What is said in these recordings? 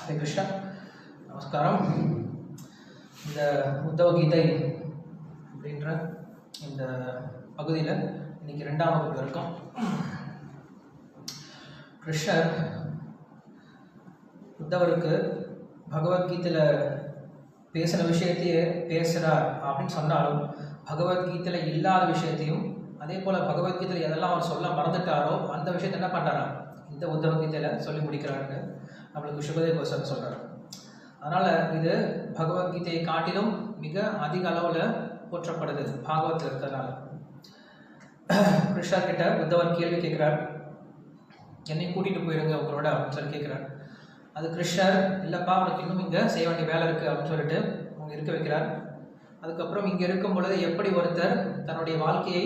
ஹரே கிருஷ்ணா, நமஸ்காரம். இந்த உத்தவ கீதை அப்படின்ற இந்த பகுதியில் இன்னைக்கு 2ஆம் வகுப்பு இருக்கோம். கிருஷ்ணர் உத்தவருக்கு பகவத்கீதையில் பேசின விஷயத்தையே பேசுகிறார் அப்படின்னு சொன்னாலும், பகவத்கீதையில் இல்லாத விஷயத்தையும் அதே போல் பகவத்கீதையில் எதெல்லாம் அவர் சொல்ல மறந்துட்டாரோ அந்த விஷயத்தை என்ன பண்ணுறாரா இந்த உத்தவ கீதையில் சொல்லி முடிக்கிறாருன்னு நம்மளுக்கு சுகதேவ கோஸ்வாமி சொல்கிறார். அதனால் இது பகவத்கீதையை காட்டிலும் மிக அதிக அளவில் போற்றப்படுது பாகவத்தில் இருக்கிறதுனால. கிருஷ்ணர் கிட்ட உத்தவர் கேள்வி கேட்குறார், என்னை கூட்டிகிட்டு போயிருங்க உங்களோட அப்படின்னு சொல்லி கேட்குறார். அது கிருஷ்ணர் இல்லைப்பா அவனுக்கு இன்னும் இங்கே செய்ய வேண்டிய வேலை இருக்குது அப்படின்னு சொல்லிட்டு அவங்க இருக்க வைக்கிறார். அதுக்கப்புறம் இங்கே இருக்கும் பொழுது எப்படி ஒருத்தர் தன்னுடைய வாழ்க்கையை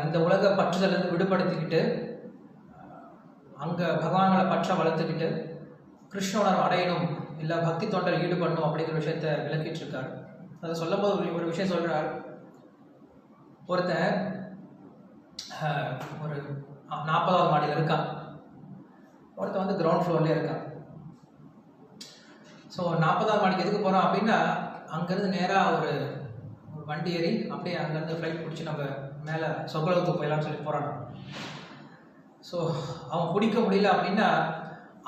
இந்த உலக பற்றுதலிருந்து விடுபடுத்திக்கிட்டு அங்கே பகவான்களை பற்ற வளர்த்துக்கிட்டு கிருஷ்ணனை அடையணும் இல்லை பக்தி தொண்டர் ஈடுபடணும் அப்படிங்கிற விஷயத்த விளக்கிட்டு இருக்கார். அதை சொல்லும் போது ஒரு விஷயம் சொல்கிறார். ஒருத்தன் ஒரு 40வது மாடியில் இருக்கான், ஒருத்தன் வந்து கிரவுண்ட் ஃப்ளோர்லேயே இருக்கான். ஸோ 40வது மாடிக்கு எதுக்கு போகிறான் அப்படின்னா, அங்கேருந்து நேராக ஒரு வண்டி ஏறி அப்படியே அங்கேருந்து ஃப்ளைட் பிடிச்சி நம்ம மேலே சொர்க்கலோகத்துக்கு போயிடலாம்னு சொல்லி போகிறான். ஸோ அவன் பிடிக்க முடியல அப்படின்னா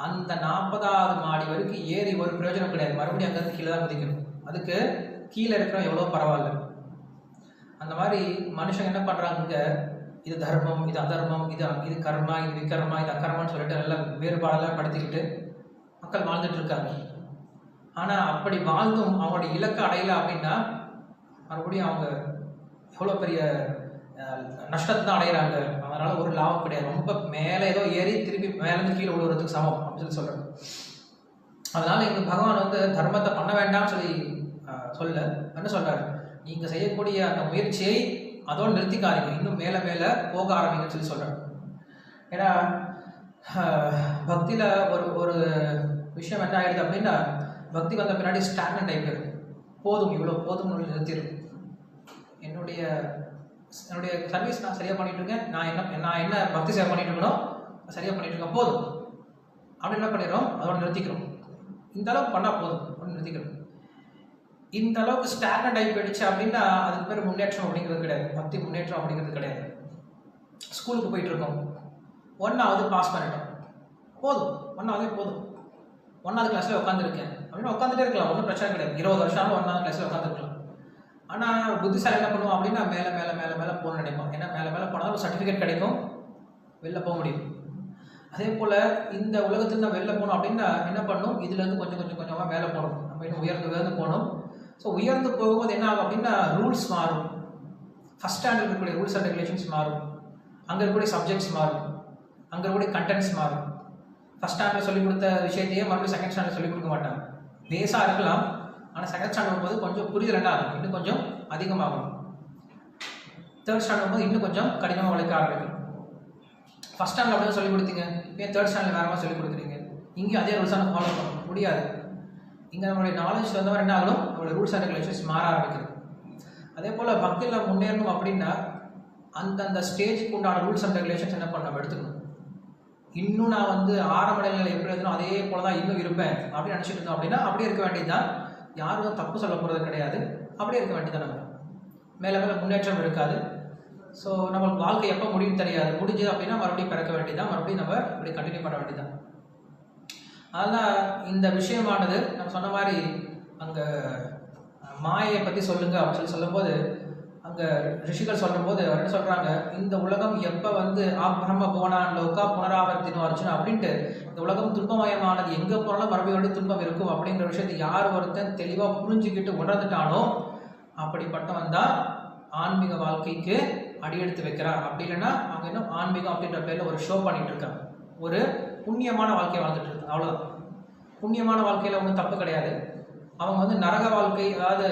அந்த 40வது மாடி வரைக்கும் ஏறி ஒரு பிரயோஜனம் கிடையாது, மறுபடியும் அங்கேருந்து கீழே தான் குதிக்கணும். அதுக்கு கீழே இருக்கிறவன் எவ்வளோ பரவாயில்ல. அந்த மாதிரி மனுஷங்க என்ன பண்ணுறாங்க, இது தர்மம், இது அதர்மம், இது கர்மா, இது விகர்மா, இது அக்கர்மான்னு சொல்லிட்டு நல்லா வேறுபாடெல்லாம் படுத்திக்கிட்டு மக்கள் வாழ்ந்துட்டு இருக்காங்க. ஆனால் அப்படி வாழ்ந்தும் அவங்களுடைய இலக்கை அடையலை அப்படின்னா மறுபடியும் அவங்க எவ்வளோ பெரிய நஷ்டத்தை தான் அடைகிறாங்க. அதனால் ஒரு லாபம் கிடையாது. ரொம்ப மேலே ஏதோ ஏறி திருப்பி மேலேருந்து கீழே விழுவுறதுக்கு சமம் அப்படின்னு சொல்லி சொல்கிறாங்க. அதனால் எங்கள் பகவான் வந்து தர்மத்தை பண்ண வேண்டாம்னு சொல்லி சொல்ல என்ன சொல்கிறாரு, நீங்கள் செய்யக்கூடிய அந்த முயற்சியை அதோடு நிறுத்திக்காதீங்க, இன்னும் மேலே மேலே போக ஆரம்பிங்கன்னு சொல்லி சொல்கிறார். ஏன்னா பக்தியில் ஒரு விஷயம் என்ன ஆகிடுது அப்படின்னா, பக்தி வந்த பின்னாடி ஸ்டாக்னன்ட் ஆகிடுது. போதும், இவ்வளோ போதும்னு நிறுத்திடும். என்னுடைய சர்வீஸ் நான் சரியாக பண்ணிட்டு இருக்கேன், நான் என்ன பக்தி சேவை பண்ணிட்டு இருக்கணும் சரியாக பண்ணிட்டு இருக்கேன், போதும் அப்படின்னு என்ன பண்ணிடுறோம், அதோட நிறுத்திக்கிறோம். இந்த அளவுக்கு பண்ணால் போதும் அப்படின்னு நிறுத்திக்கிறோம். இந்த அளவுக்கு ஸ்டாக்னன்ட் ஆகி போயிடுச்சு அப்படின்னா அதுக்கு பேர் முன்னேற்றம் அப்படிங்கிறது கிடையாது, பக்தி முன்னேற்றம் அப்படிங்கிறது கிடையாது. ஸ்கூலுக்கு போயிட்டு இருக்கோம், 1வது பாஸ் பண்ணிட்டோம், போதும், 1வதே போதும், 1வது கிளாஸில் உட்காந்துருக்கேன் அப்படின்னு உட்காந்துட்டே இருக்கலாம், ஒன்றும் பிரச்சனை கிடையாது. 20 வருஷம் 1வது கிளாஸில் உட்காந்துருக்கலாம். ஆனால் புத்திசாலி என்ன பண்ணுவோம் அப்படின்னா மேலே மேலே மேலே மேலே போகணும்னு நினைப்போம். ஏன்னா மேலே மேலே போனால் ஒரு சர்டிஃபிகேட் கிடைக்கும், வெளில போக முடியும். அதே போல் இந்த உலகத்துலேருந்து வெளில போகணும் அப்படின்னா என்ன பண்ணணும், இதுலேருந்து கொஞ்சமாக மேலே போகணும், நம்ம இன்னும் உயர்ந்து போகணும். ஸோ உயர்ந்து போகும்போது என்ன ஆகும் அப்படின்னா ரூல்ஸ் மாறும். ஃபஸ்ட் ஸ்டாண்டர்ட் இருக்கக்கூடிய ரூல்ஸ் அண்ட் ரெகுலேஷன்ஸ் மாறும், அங்கே இருக்கக்கூடிய சப்ஜெக்ட்ஸ் மாறும், அங்கே இருக்கக்கூடிய கண்டென்ட்ஸ் மாறும். ஃபஸ்ட் ஸ்டாண்டர்ட் சொல்லிக் கொடுத்த விஷயத்தையே மறுபடியும் செகண்ட் ஸ்டாண்டர்ட் சொல்லிக் கொடுக்க மாட்டாங்க. பேஸாக இருக்கலாம், ஆனால் செகண்ட் ஸ்டாண்டர்ட் போது கொஞ்சம் புரிதல் என்ன ஆகும், இன்னும் கொஞ்சம் அதிகமாகும். தேர்ட் ஸ்டாண்டர்ட் போது இன்னும் கொஞ்சம் கடினமாக உழைக்க ஆரம்பிக்கும். ஃபஸ்ட் ஸ்டாண்டர்ட் அப்படியே சொல்லிக் கொடுத்தீங்க, ஏன் தேர்ட் ஸ்டாண்டர்ட் வேறு மாதிரி சொல்லிக் கொடுக்குறீங்க, இங்கேயும் அதே ரூல்ஸாக ஃபாலோ பண்ண முடியாது. இங்கே நம்மளுடைய நாலேஜ் வந்த மாதிரி என்ன ஆகணும், நம்மளுடைய ரூல்ஸ் அண்ட் ரெகுலேஷன்ஸ் மாற ஆரம்பிக்கிறது. அதே போல் பக்தியில் முன்னேறணும் அப்படின்னா அந்தந்த ஸ்டேஜுக்கு உண்டான ரூல்ஸ் அண்ட் ரெகுலேஷன்ஸ் என்ன பண்ண நம்ம எடுத்துக்கணும். இன்னும் நான் வந்து ஆரம்ப நிலையில் எப்படி இருந்தோம் அதே போல தான் இன்னும் இருப்பேன் அப்படின்னு நினச்சிட்டு இருந்தோம் அப்படின்னா அப்படியே இருக்க வேண்டியது தான். யாரும் தப்பு சொல்ல போகிறது கிடையாது, அப்படியே இருக்க வேண்டியது தான். நம்ம மேலே மேலே முன்னேற்றம் இருக்காது. ஸோ நம்மளுக்கு வாழ்க்கை எப்போ முடியும் தெரியாது, முடிஞ்சது அப்படின்னா மறுபடியும் பிறக்க வேண்டியதான், மறுபடியும் நம்ம இப்படி கண்டினியூ பண்ண வேண்டியதான். அதனால் இந்த விஷயமானது நம்ம சொன்ன மாதிரி அங்கே மாயை பற்றி சொல்லுங்க அப்படின்னு சொல்லும்போது அங்கே ரிஷிகள் சொல்லும்போது அவர் என்ன சொல்கிறாங்க, இந்த உலகம் எப்போ வந்து பிரம்ம புவனான் லோகா புனராவர்த்தினோ அர்ஜுனா அப்படின்ட்டு இந்த உலகம் துன்பமயமானது, எங்கே போனாலும் மறுபடியும் துன்பம் இருக்கும் அப்படிங்கிற விஷயத்தை யார் ஒருத்தன் தெளிவாக புரிஞ்சுக்கிட்டு உணர்ந்துட்டானோ அப்படிப்பட்டவன் தான் ஆன்மீக வாழ்க்கைக்கு அடியெடுத்து வைக்கிறான். அப்படி இல்லைன்னா அவங்க இன்னும் ஆன்மீகம் அப்படின்ற பேரில் ஒரு ஷோ பண்ணிட்டு இருக்காங்க, ஒரு புண்ணியமான வாழ்க்கையை வாழ்ந்துட்டு இருக்காங்க, அவ்வளோதான். புண்ணியமான வாழ்க்கையில் ஒன்றும் தப்பு கிடையாது. அவங்க வந்து நரக வாழ்க்கை, அதாவது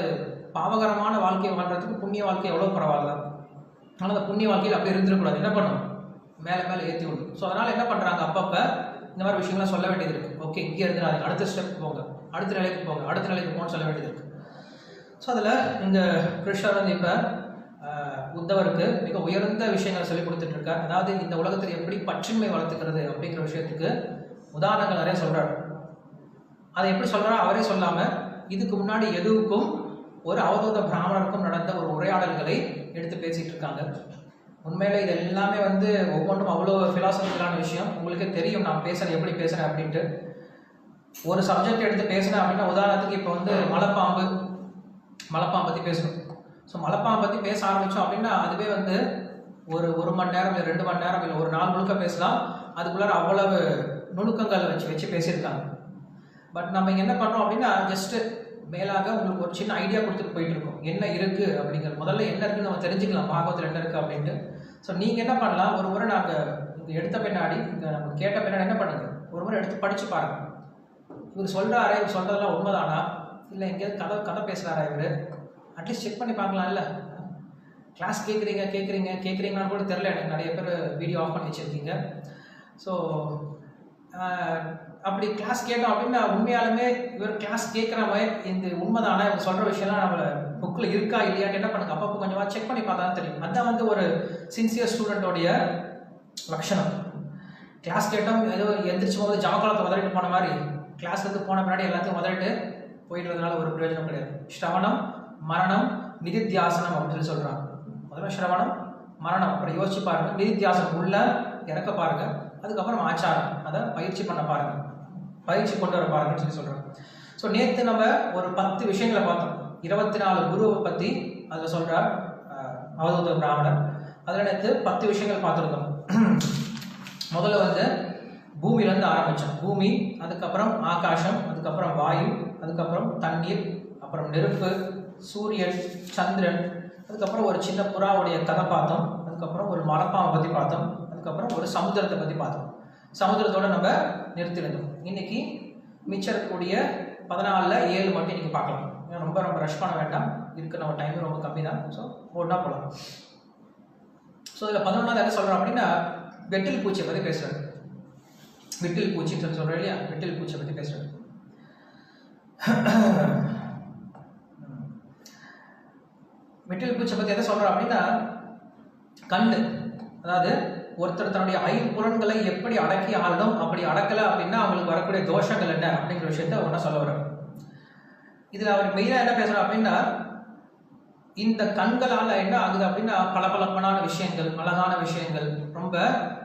பாவகரமான வாழ்க்கையை வாழ்றதுக்கு புண்ணிய வாழ்க்கை எவ்வளோ பரவாயில்ல. ஆனால் அந்த புண்ணிய வாழ்க்கையில் அப்படி இருந்துடக்கூடாது, என்ன பண்ணும், மேலே மேலே ஏற்றி விடும். ஸோ அதனால் என்ன பண்ணுறாங்க, அப்பப்போ இந்த மாதிரி விஷயங்கள்லாம் சொல்ல வேண்டியது இருக்குது. ஓகே, இங்கே இருந்துடாது, அடுத்த ஸ்டெப் போங்க, அடுத்த நிலைக்கு போங்க, அடுத்த நிலைக்கு போகணும்னு சொல்ல வேண்டியது இருக்குது. ஸோ அதில் இந்த கிருஷ்ணர் வந்து இப்போ உத்தவருக்கு மிக உயர்ந்த விஷயங்களை சொல்லி கொடுத்துட்டு இருக்கார். அதாவது இந்த உலகத்தில் எப்படி பற்றின்மை வளர்த்துக்கிறது அப்படிங்கிற விஷயத்துக்கு உதாரணங்கள் நிறைய சொல்கிறார். அதை எப்படி சொல்கிறாரோ அவரே சொல்லாமல் இதுக்கு முன்னாடி எதுவுக்கும் ஒரு அவதூத பிராமணருக்கும் நடந்த ஒரு உரையாடல்களை எடுத்து பேசிகிட்டு இருக்காங்க. உண்மையில இது எல்லாமே வந்து ஒவ்வொன்றும் அவ்வளோ ஃபிலாசபிக்கலான விஷயம். உங்களுக்கே தெரியும் நான் பேசுகிறேன் எப்படி பேசுகிறேன் அப்படின்ட்டு. ஒரு சப்ஜெக்ட் எடுத்து பேசுகிறேன் அப்படின்னா, உதாரணத்துக்கு இப்போ வந்து மலைப்பாம்பு பற்றி பேசணும். ஸோ மலைப்பாம்பை பற்றி பேச ஆரம்பித்தோம் அப்படின்னா அதுவே வந்து ஒரு மணி நேரம் இல்லை 2 மணி நேரம் இல்லை ஒரு நாள் முழுக்க பேசலாம். அதுக்குள்ளார அவ்வளவு நுணுக்கங்கள் வச்சு பேசியிருக்காங்க. பட் நம்ம இங்கே என்ன பண்ணுறோம் அப்படின்னா, ஜஸ்ட்டு மேலாக உங்களுக்கு ஒரு சின்ன ஐடியா கொடுத்துட்டு போயிட்டு இருக்கோம். என்ன இருக்குது அப்படிங்கிறது, முதல்ல என்ன இருக்குன்னு நம்ம தெரிஞ்சுக்கலாம், பாகவத்தில் என்ன இருக்குது அப்படின்ட்டு. ஸோ நீங்கள் என்ன பண்ணலாம், ஒரு முறை நாங்கள் இங்கே எடுத்த பின்னாடி, இங்கே நம்ம கேட்ட பின்னாடி என்ன பண்ணுங்க, ஒரு முறை எடுத்து படித்து பாருங்கள். இவர் சொல்கிறாரே, இவர் சொல்கிறதெல்லாம் உண்மைதானா, இல்லை எங்கேயாவது கதை பேசுகிறாரா இவர், அட்லீஸ்ட் செக் பண்ணி பார்க்கலாம்ல. கிளாஸ் கேட்குறீங்கன்னு கூட தெரில எனக்கு. நிறைய பேர் வீடியோ ஆஃப் பண்ணி வச்சுருக்கீங்க. ஸோ அப்படி கிளாஸ் கேட்டோம் அப்படின்னா உண்மையாலுமே இவர் கிளாஸ் கேட்குற மாதிரி இந்த உண்மைதானா, இவர் சொல்கிற விஷயம்லாம் நம்மளை புக்கில் இருக்கா இல்லையான்னு என்ன பண்ணுங்க, அப்பப்போ கொஞ்சமாக செக் பண்ணி பார்த்தா தான் தெரியும். அதுதான் வந்து ஒரு சின்சியர் ஸ்டூடெண்ட்டோடைய லட்சணம். கிளாஸ் கேட்டோம் ஏதோ எந்திரிச்சு போது ஜாமக்காலத்தை உதறிட்டு போன மாதிரி கிளாஸ்லேருந்து போன முன்னாடி எல்லாத்தையும் உதறிட்டு போயிடுறதுனால ஒரு பிரயோஜனம் கிடையாது. ஸ்ரவணம் மரணம் நிதித்தியாசனம் அப்படின்னு சொல்கிறாங்க. முதல்ல ஸ்ரவணம் மரணம், அப்புறம் யோசிச்சு பாருங்க, நிதித்தியாசனம் உள்ள இறக்க பாருங்க, அதுக்கப்புறம் ஆச்சாரம் அதை பயிற்சி பண்ண பாருங்க, பயிற்சி கொண்டு வர பாருங்கன்னு சொல்லி சொல்கிறாங்க. ஸோ நேற்று நம்ம ஒரு 10 விஷயங்களை பார்த்தோம். 24 குருவை பற்றி அதில் சொல்கிறார் அவதூத பிராமணர். அதில் நேற்று 10 விஷயங்கள் பார்த்துருக்கோம். முதல்ல வந்து பூமியிலேருந்து ஆரம்பித்தோம். பூமி, அதுக்கப்புறம் ஆகாசம், அதுக்கப்புறம் வாயு, அதுக்கப்புறம் தண்ணீர், அப்புறம் நெருப்பு, சூரியன், சந்திரன், அதுக்கப்புறம் ஒரு சின்ன புறாவுடைய கதை பார்த்தோம், அதுக்கப்புறம் ஒரு மரப்பாவை பற்றி பார்த்தோம், அதுக்கப்புறம் ஒரு சமுத்திரத்தை பற்றி பார்த்தோம். சமுத்திரத்தோடு நம்ம நிறுத்திருந்தோம். இன்றைக்கி மிச்சம் இருக்கக்கூடிய 14ல் 7 மட்டும் இன்றைக்கி பார்க்கலாம். ரொம்ப ரஷ் பண்ண வேண்டாம், இருக்க நம்ம டைம் ரொம்ப கம்மி தான். ஸோ ஒன்றா போகலாம். ஸோ இதில் 11வது என்ன சொல்கிறோம் அப்படின்னா, வெட்டில் பூச்சியை பற்றி பேசுகிறார். வெட்டில் பூச்சின்னு சொல்லி சொல்கிறோம் இல்லையா, வெட்டில் பூச்சியை பற்றி பேசுகிறார். வெட்டில் பூச்சியை பற்றி எதை சொல்கிறோம் அப்படின்னா, கண்ணு, அதாவது ஒருத்தர் தன்னுடைய 5 புலன்களை எப்படி அடக்கி ஆளணும், அப்படி அடக்கலை அப்படின்னா அவங்களுக்கு வரக்கூடிய தோஷங்கள் என்ன அப்படிங்கிற விஷயத்த ஒன்றா சொல்ல வர்றார். இதில் அவர் மெயினாக என்ன பேசுகிறார் அப்படின்னா, இந்த கண்களால் என்ன ஆகுது அப்படின்னா, பளபளப்பான விஷயங்கள், அழகான விஷயங்கள், ரொம்ப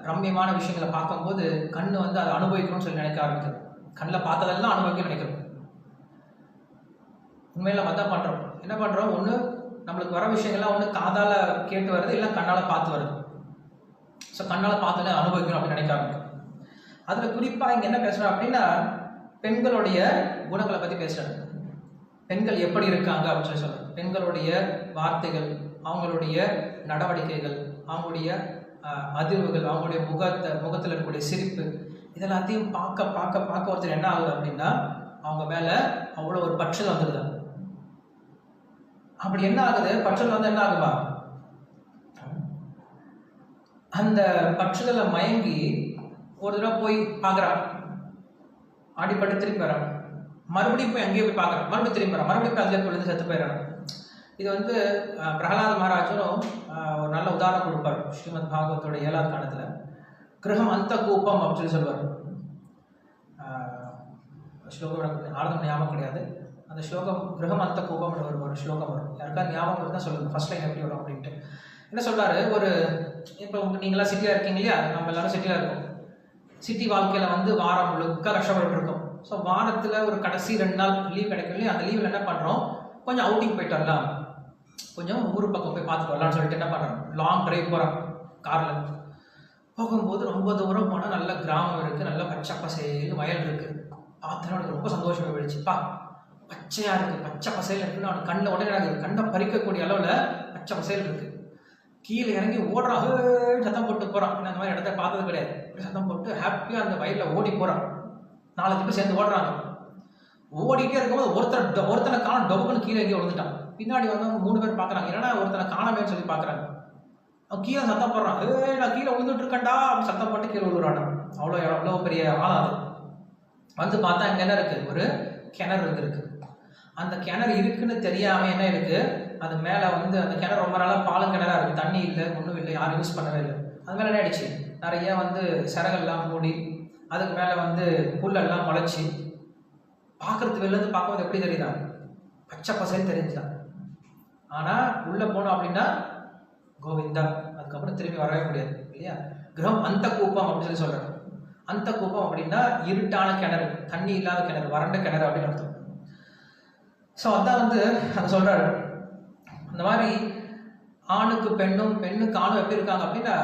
ரம்மியமான விஷயங்களை பார்க்கும்போது கண்ணு வந்து அதை அனுபவிக்கணும்னு சொல்லி நினைக்க ஆரம்பிக்குது. கண்ணில் பார்த்ததெல்லாம் அனுபவிக்கணும்னு நினைக்கிறோம். உண்மையில நம்ம தான் பண்ணுறோம். என்ன பண்ணுறோம், ஒன்று நம்மளுக்கு வர விஷயங்கள்லாம் ஒன்று காதால் கேட்டு வருது, இல்லை கண்ணால் பார்த்து வருது. ஸோ கண்ணால் பார்த்து அனுபவிக்கணும் அப்படின்னு நினைக்க ஆரம்பிக்கும். அதில் குறிப்பாக இங்கே என்ன பேசுகிறோம் அப்படின்னா, பெண்களுடைய குணங்களை பற்றி பேசுகிறாங்க. பெண்கள் எப்படி இருக்காங்க அப்படின்னு சொல்லி சொல்கிறாங்க. பெண்களுடைய வார்த்தைகள், அவங்களுடைய நடவடிக்கைகள், அவங்களுடைய அதிர்வுகள், அவங்களுடைய முகத்தில் இருக்கக்கூடிய சிரிப்பு, இதெல்லாத்தையும் பார்க்க ஒருத்தர் என்ன ஆகுது அப்படின்னா, அவங்க மேலே அவ்வளோ ஒரு பற்றுதல் வந்துடுது. அப்படி என்ன ஆகுது, பற்றுதல் வந்து என்ன ஆகுமா, அந்த பற்றுதலை மயங்கி ஒரு தடவை போய் பார்க்குறான், அடிப்பட்டு திரும்பி வரான், மறுபடியும் போய் அங்கேயே போய் பார்க்குறான், மறுபடியும் திரும்பி வரான், மறுபடியும் போய் அதில் விழுந்து செத்து போயிடறான். இது வந்து பிரகலாத மகாராஜும் ஒரு நல்ல உதாரணம் கொடுப்பார். ஸ்ரீமத் பாகவத்தோட 7வது காண்டத்தில் கிரகம் அந்த கூப்பம் அப்படின்னு சொல்லுவார். ஸ்லோகம் ஆழ்ந்த ஞாபகம் கிடையாது. அந்த ஸ்லோகம் கிரகம் அந்த கூப்பம் ஒரு ஸ்லோகம் வரும். யாருக்காவது ஞாபகம் இருந்தால் சொல்லுங்கள், ஃபர்ஸ்ட் லைன் எப்படி வரும் அப்படின்ட்டு. என்ன சொல்கிறாரு, ஒரு இப்போ நீங்களாம் சிட்டியாக இருக்கீங்க இல்லையா, நம்ம எல்லாரும் சிட்டியாக இருக்கோம். சிட்டி வாழ்க்கையில் வந்து வாரம் முழுக்க கஷ்டப்பட்டு இருக்கோம். ஸோ வாரத்தில் ஒரு கடைசி 2 நாள் லீவ் கிடைக்கும் இல்லையா, அந்த லீவில் என்ன பண்ணுறோம், கொஞ்சம் அவுட்டிங் போயிட்டு வரலாம், கொஞ்சம் ஊர் பக்கம் போய் பார்த்துட்டு வரலாம்னு சொல்லிட்டு என்ன பண்ணுறோம், லாங் ட்ரைவ் போகிறோம். காரில் போகும்போது ரொம்ப தூரம் போனால் நல்ல கிராமம் இருக்குது, நல்ல பச்சை பசேல்னு வயல் இருக்குது. பார்த்தோன்னா அவனுக்கு ரொம்ப சந்தோஷமாக போயிடுச்சுப்பா, பச்சையாக இருக்குது, பச்சை பசையில் இருக்குன்னு அவனுக்கு கண்ணில் உடனே நடக்குது. கண்ணை பறிக்கக்கூடிய அளவில் பச்சை பசையில் இருக்குது. கீழே இறங்கி ஓடுறான், சத்தம் போட்டு போகிறான். அந்த மாதிரி இடத்த பார்த்தது கிடையாது. சத்தம் போட்டு ஹாப்பியாக அந்த வயலில் ஓடி போகிறான். 4 பேர் சேர்ந்து ஓடுறாங்க. ஓடிட்டே இருக்கும்போது ஒருத்தனை காண டொப்புன்னு கீழே எங்கேயும் விழுந்துட்டான். பின்னாடி வந்து 3 பேர் பார்க்குறாங்க, என்னன்னா ஒருத்தனை காணமேன்னு சொல்லி பார்க்குறாங்க. அவன் கீழே சத்தம் போடுறான், நான் கீழே விழுந்துட்டு இருக்கேன்டா அப்படின்னு சத்தம் போட்டு கீழே விழுறான். அவ்வளோ பெரிய ஆளாது. வந்து பார்த்தா இங்கே என்ன இருக்குது, ஒரு கிணறு இருந்திருக்கு. அந்த கிணறு இருக்குன்னு தெரியாமல் என்ன இருக்குது, அது மேலே வந்து அந்த கிணறு ரொம்ப நாளாக பாலும் கிணறா இருக்குது, தண்ணி இல்லை, ஒன்றும் இல்லை, யாரும் யூஸ் பண்ணவே இல்லை. அது மேலே என்ன ஆயிடுச்சு, நிறைய வந்து சிறகெல்லாம் மூடி, அதுக்கு மேலே வந்து புல்லெல்லாம் முளைச்சி பார்க்கறது வெளிலேருந்து பார்க்கும்போது எப்படி தெரியுதா? பச்சை பசைன்னு தெரிஞ்சுதான். ஆனால் உள்ளே போனோம் அப்படின்னா கோவிந்தா, அதுக்கப்புறம் திரும்பி வரவே முடியாது இல்லையா? கிரகம் அந்த கூப்பம் அப்படின்னு சொல்றாரு. அந்த கூப்பம் அப்படின்னா இருட்டான கிணறு, தண்ணி இல்லாத கிணறு, வறண்ட கிணறு அப்படின்னு அர்த்தம். ஸோ அதான் வந்து அதை சொல்றாரு. அந்த மாதிரி ஆணுக்கு பெண்ணும், பெண்ணுக்கு ஆணும் எப்படி இருக்காங்க அப்படின்னா,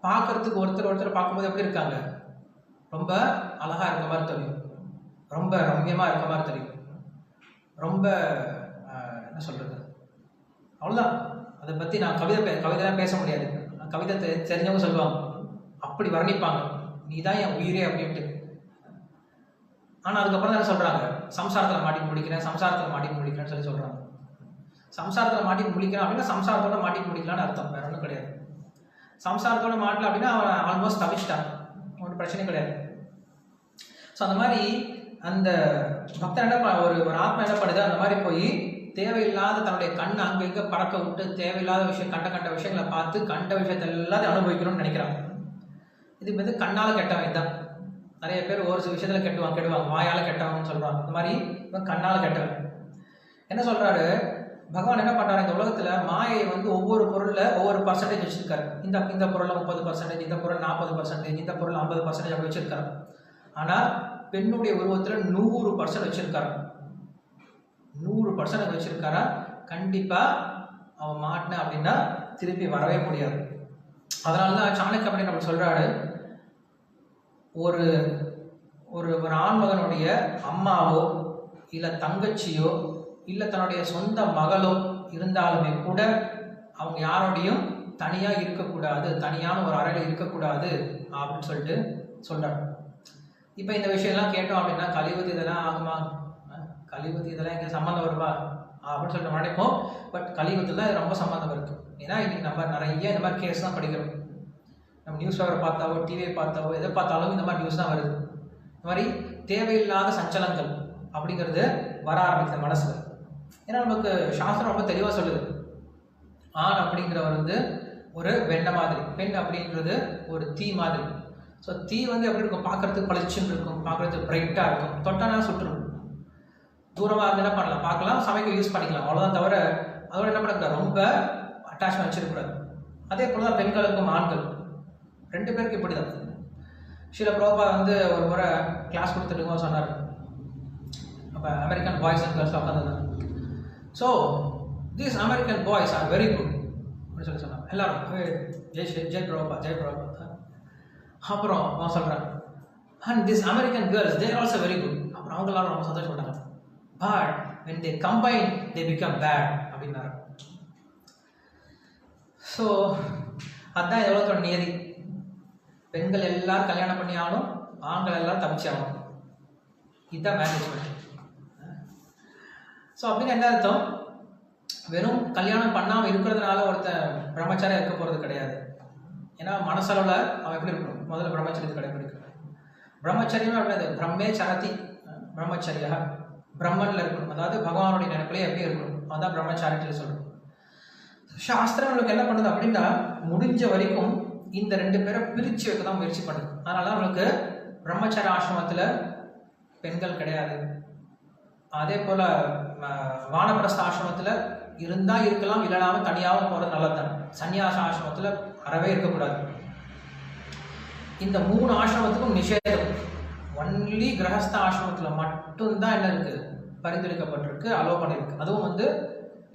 பார்க்கறதுக்கு ஒருத்தர் பார்க்கும்போது எப்படி இருக்காங்க? ரொம்ப அழகா இருக்க மாதிரி தெரியும், ரொம்ப ரம்யமா இருக்க மாதிரி தெரியும், ரொம்ப என்ன சொல்றது, அவ்வளோதான். அதை பற்றி நான் கவிதைலாம் பேச முடியாது. கவிதை தெரிஞ்சவங்க சொல்லுவாங்க, அப்படி வர்ணிப்பாங்க, நீ தான் என் உயிரே அப்படின்ட்டு. ஆனால் அதுக்கப்புறம் தான் சொல்கிறாங்க, சம்சாரத்தில் மாட்டி முடிக்கிறேன்னு சொல்லி சொல்கிறாங்க. சம்சாரத்தில் மாட்டி முடிக்கிறான் அப்படின்னா சம்சாரத்தோட மாட்டி முடிக்கலான்னு அர்த்தம், வேற ஒன்றும் கிடையாது. சம்சாரத்தோட மாட்டல அப்படின்னா அவன் ஆல்மோஸ்ட் தவிச்சிட்டான், ஒன்றும் பிரச்சனை கிடையாது. ஸோ அந்த மாதிரி அந்த பக்தன் என்ன ஒரு ஆத்மா என்ன பண்ணுது, அந்த மாதிரி போய் தேவையில்லாத தன்னுடைய கண் அங்கே இங்கே பறக்க விட்டு தேவையில்லாத விஷயம், கண்ட விஷயங்களை பார்த்து கண்ட விஷயத்தை எல்லாத்தையும் அனுபவிக்கணும்னு நினைக்கிறாங்க. இது வந்து கண்ணால் கெட்டவன் தான். நிறைய பேர் ஒரு சில விஷயத்தில் கெடுவாங்க, வாயால் கெட்டவன்னு சொல்கிறாங்க. இந்த மாதிரி இவன் கண்ணால் கெட்டவன். என்ன சொல்கிறாரு பகவான், என்ன பண்ணுறாரு, இந்த உலகத்தில் மாயை வந்து ஒவ்வொரு பொருளில் ஒவ்வொரு பர்சன்டேஜ் வச்சுருக்காரு. இந்த பொருளில் 30%, இந்த பொருள் 40%, இந்த பொருள் 50% அப்படி வச்சுருக்காரு. ஆனால் பெண்ணுடைய உருவத்தில் 100% வச்சுருக்காரு. 100% வச்சுருக்காரா, கண்டிப்பாக அவன் மாட்டின அப்படின்னா திருப்பி வரவே முடியாது. அதனால தான் சாணக்கிய அப்படின்னு நம்ம சொல்கிறாரு, ஒரு ஒரு ஒரு ஆண்மகனுடைய அம்மாவோ இல்லை தங்கச்சியோ இல்லை தன்னுடைய சொந்த மகளோ இருந்தாலுமே கூட அவங்க யாரோடையும் தனியாக இருக்கக்கூடாது, தனியான ஒரு அறையில் இருக்கக்கூடாது அப்படின்னு சொல்லிட்டு சொல்கிறாங்க. இப்போ இந்த விஷயம்லாம் கேட்டோம் அப்படின்னா கலியுகத்து இதெல்லாம் ஆகுமா, கலியுகத்து இதெல்லாம் எங்கே சம்மந்தம் வருவா அப்படின்னு சொல்லிட்டு நினைப்போம். பட் கலியுகத்தில் தான் ரொம்ப சம்மந்தம் இருக்குது. ஏன்னா இன்னைக்கு நம்ம நிறைய இந்த மாதிரி கேஸ் தான் படிக்கிறோம். நம்ம நியூஸ் பேப்பர் பார்த்தாவோ டிவியை பார்த்தாவோ எதை பார்த்தாலும் இந்த மாதிரி நியூஸ் தான் வருது. இந்த மாதிரி தேவையில்லாத சஞ்சலங்கள் அப்படிங்கிறது வர ஆரம்பிக்குது மனசில். ஏன்னா நமக்கு சாஸ்திரம் ரொம்ப தெளிவாக சொல்லுது, ஆண் அப்படிங்கிறவர் வந்து ஒரு வெண்ணெய் மாதிரி, பெண் அப்படின்றது ஒரு தீ மாதிரி. ஸோ தீ வந்து எப்படி இருக்கும், பார்க்கறதுக்கு பளிச்சுன்னு இருக்கும், பார்க்கறதுக்கு பிரைட்டாக இருக்கும், தொட்டானா சுட்டுரும். தூரமாக இருந்து என்ன பண்ணலாம், பார்க்கலாம், சமைக்க யூஸ் பண்ணிக்கலாம், அவ்வளோதான். தவிர அதோட என்ன பண்ணக்கூடாது, ரொம்ப அட்டாச்மெண்ட் வச்சிருக்கூடாது. அதே போல தான் பெண்களுக்கும் ஆண்கள் ரெண்டு பேருக்கு இப்படி தான். ஸ்ரீல பிரபுபாதா வந்து ஒரு முறை கிளாஸ் கொடுத்துட்டு சொன்னார். அப்போ அமெரிக்கன் பாய்ஸ் அண்ட் கேர்ள்ஸ் உட்காந்துருந்தாங்க. So these American boys are very good அப்படின்னு சொல்லி சொன்னாங்க. எல்லாரும் ஜெய் பிரபுபாதா. அப்புறம் அவன் சொல்கிறாங்க, and this American girls there also very good. அப்புறம் அவங்க எல்லாரும் ரொம்ப சந்தோஷப்பட்டாங்க. But when they combine they become bad அப்படின்னாரு. ஸோ அதுதான் எவ்வளோ நியதி. பெண்கள் எல்லாரும் கல்யாணம் பண்ணி ஆகணும், ஆண்கள் எல்லாரும் தப்பிச்சு ஆகணும். இதுதான் மேனேஜ்மெண்ட். ஸோ அப்படின்னு என்ன அர்த்தம், வெறும் கல்யாணம் பண்ணாமல் இருக்கிறதுனால ஒருத்தன் பிரம்மச்சாரியாக இருக்க போகிறது கிடையாது. ஏன்னா மனசளவில் அவன் எப்படி இருக்கணும், முதல்ல பிரம்மச்சரியத்தை கடைபிடிக்கணும். பிரம்மச்சரியமே அப்படியாது, பிரம்மே சரதி பிரம்மச்சரியா, பிரம்மனில் இருக்கணும், அதாவது பகவானுடைய நினைப்பிலே எப்படி இருக்கணும், அதுதான் பிரம்மச்சாரின்னு சொல்லணும். சாஸ்திரங்களுக்கு என்ன பண்ணுது அப்படின்னா முடிஞ்ச வரைக்கும் இந்த ரெண்டு பேரை பிரித்து வைக்க தான் முயற்சி பண்ணுது. அதனால தான் அவங்களுக்கு பிரம்மச்சார ஆசிரமத்தில் பெண்கள் கிடையாது. அதே போல் வானப்பிரஸ்த ஆசிரமத்தில் இருந்தால் இருக்கலாம், இல்லைனாலும் தனியாகவும் போகிறது நல்லது தான். சன்னியாச ஆசிரமத்தில் அறவே இருக்கக்கூடாது. இந்த 3 ஆசிரமத்துக்கும் நிஷேதம். ஒன்லி கிரகஸ்த ஆசிரமத்தில் மட்டும்தான் என்ன இருக்குது, பரிந்துரைக்கப்பட்டிருக்கு, அலோவ் பண்ணியிருக்கு. அதுவும் வந்து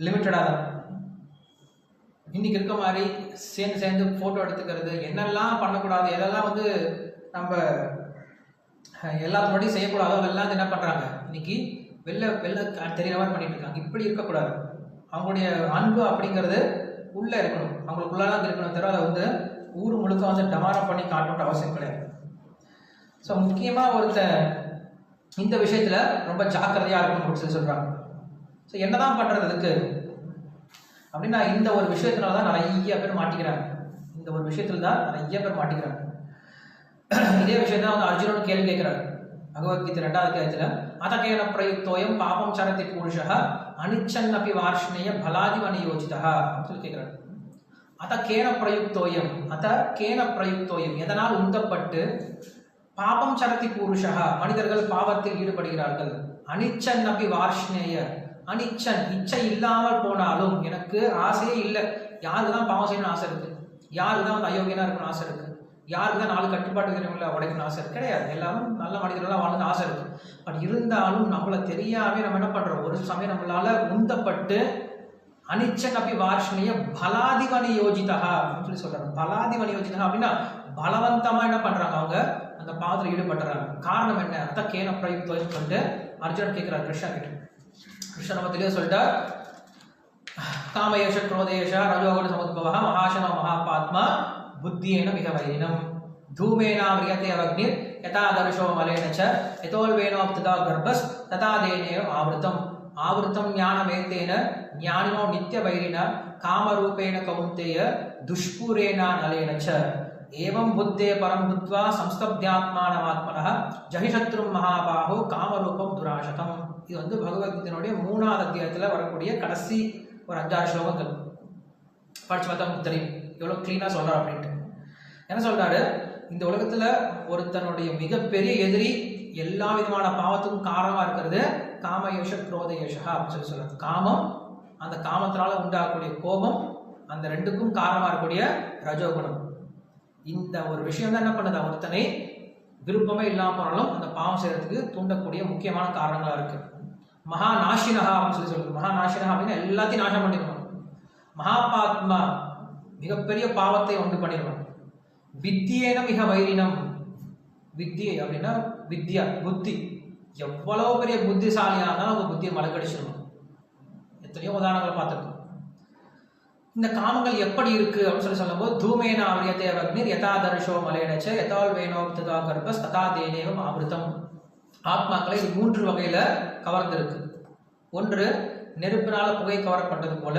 லிமிட்டடாக தான். இன்னைக்கு இருக்க மாதிரி சேர்ந்து ஃபோட்டோ எடுத்துக்கிறது, என்னெல்லாம் பண்ணக்கூடாது, எதெல்லாம் வந்து நம்ம எல்லாத்து முன்னாடியும் செய்யக்கூடாதோ அதெல்லாம் என்ன பண்ணுறாங்க, இன்னைக்கு வெளில தெரிகிற மாதிரி பண்ணிட்டு இருக்காங்க. இப்படி இருக்கக்கூடாது. அவங்களுடைய அன்பு அப்படிங்கிறது உள்ளே இருக்கணும், அவங்களுக்குள்ளதான் இருக்கணும். தவிர அதை வந்து ஊர் முழுக்க வந்து டமாரம் பண்ணி காட்டணுன்ற அவசியம் கிடையாது. ஸோ முக்கியமாக இந்த விஷயத்தில் ரொம்ப ஜாக்கிரதையாக இருக்கணும் அப்படின்னு சொல்லி சொல்கிறாங்க. ஸோ என்ன தான் பண்ணுறது அதுக்கு அப்படின்னா, இந்த ஒரு விஷயத்தினால தான் நிறைய பேர் மாட்டிக்கிறாங்க. இந்த ஒரு விஷயத்தில் தான் நிறைய பேர் மாட்டிக்கிறாங்க. இதே விஷயத்தான் வந்து அர்ஜுனன் கேள்வி கேட்கிறார் பகவத்கீதை 2வது அத்தியாயத்தில். அதகேன பிரயுக்தோயம் பாபம் சரதி புருஷா அனிச்சன் அப்பி வார்ஷ்ணேய பலாதிவனி யோஜிதா அப்படின்னு சொல்லி கேட்கிறார். அத கேன பிரயுக்தோயம், எதனால் உந்தப்பட்டு பாபம் சரதி பூருஷா, மனிதர்கள் பாவத்தில் ஈடுபடுகிறார்கள். அனிச்சன் அப்படி வார்ஷ்ணேய, அனிச்சன் இச்சை இல்லாமல் போனாலும் எனக்கு ஆசையே இல்லை. யாருக்கு தான் பாவம் செய்யணும்னு ஆசை இருக்கு? யாருக்கு தான் வந்து அயோக்கியனா இருக்கணும்னு ஆசை இருக்கு? யாருக்கு தான் 4 கட்டுப்பாட்டு விதிகளை உடைக்கணும்னு ஆசை இருக்கு? கிடையாது. எல்லாரும் நல்ல மனிதர்களாக வாழ்ந்து ஆசை இருக்கு. பட் இருந்தாலும் நம்மளை தெரியாமே நம்ம என்ன பண்றோம், ஒரு சமயம் நம்மளால உந்தப்பட்டு அனிச்சன் அப்படி வார்ஷ்ணிய பலாதிவனி யோஜிதா அப்படின்னு சொல்லி சொல்றாங்க. பலாதிவனி யோஜிதா அப்படின்னா பலவந்தமா என்ன பண்றாங்க, அவங்க அந்த பாவத்தில் ஈடுபட்டுறாங்க. காரணம் என்ன? அதான் கேன பிரயுக்தம் சொல்லிட்டு அர்ஜுனன் கேட்கிறார் கிருஷ்ணா கிட்ட. கிருஷ்ணன் நம்ம தெளிவாக சொல்லிட்டா, காமயேஷ குரோதேஷ ரஜோகுண சமுத்பவ மகாசன மகாபாத்மா புத்தியேன மிக வைரினம் தூமேனா விரியதே அக்னிர் யதா தர்ஷோ மலேன ச யதோல்வேனோப்ததா கர்ப்பஸ் ததா தேனேவ ஆவృతం ஆவృతం ஞானமேதேன ஞானினோ நித்ய வைரின காமரூபேண கௌந்தேய துஷ்பூரேன நலேன ச ஏவம் புத்தே பரம் புத்வா சம்ஸ்தப்த்யாத்மானமாத்மனः ஜஹிஷத்ரும் மகாபாஹோ காமரூபம் துராசதம். இது வந்து பகவத்கீதையினுடைய 3வது அத்தியாயத்தில் வரக்கூடிய கடைசி ஒரு 5-6 ஸ்லோகங்கள். படிச்சு பார்த்தா உங்களுக்கு தெரியும் எவ்வளோ கிளீனாக சொல்கிறார் அப்படின்ட்டு. என்ன சொல்கிறாரு, இந்த உலகத்தில் ஒருத்தனுடைய மிகப்பெரிய எதிரி, எல்லா விதமான பாவத்துக்கும் காரணமாக இருக்கிறது காமயேஷ குரோதயேஷா அப்படின்னு சொல்றாரு. காமம், அந்த காமத்தினால உண்டாகக்கூடிய கோபம், அந்த ரெண்டுக்கும் காரணமாக இருக்கக்கூடிய ரஜோகுணம். இந்த ஒரு விஷயம் தான் என்ன பண்ணுது, ஒருத்தனை விருப்பமே இல்லாமல் போனாலும் அந்த பாவம் செய்யறதுக்கு தூண்டக்கூடிய முக்கியமான காரணங்களாக இருக்கு. மகா நாஷினஹா அப்படின்னு சொல்லுது. மகா நாஷினஹா அப்படின்னா எல்லாத்தையும் நாசம் பண்ணிடுவான். மகாபாத்மா மிகப்பெரிய பாவத்தை உண்டு பண்ணிடுவான். வித்தியேன மிக வைரினம், வித்தியை அப்படின்னா வித்யா புத்தி, எவ்வளவு பெரிய புத்திசாலியாக இருந்தாலும் அவங்க புத்தியை மலக்கடிச்சிடணும். எத்தனையோ உதாரணங்களை பார்த்துருக்கோம். இந்த காமங்கள் எப்படி இருக்கு அப்படின்னு சொல்லும்போது தூமேன ஆவியதே அக்னிர் யதா தர்ஷோ மலேனச்ச யதால் வேணோப்ததா கர்ப்பஸ் ததா தேனேவம் ஆவృతం. ஆத்மாக்களை 3 வகையில கவர்ந்திருக்கு. ஒன்று நெருப்பினால புகை கவரப்பட்டது போல,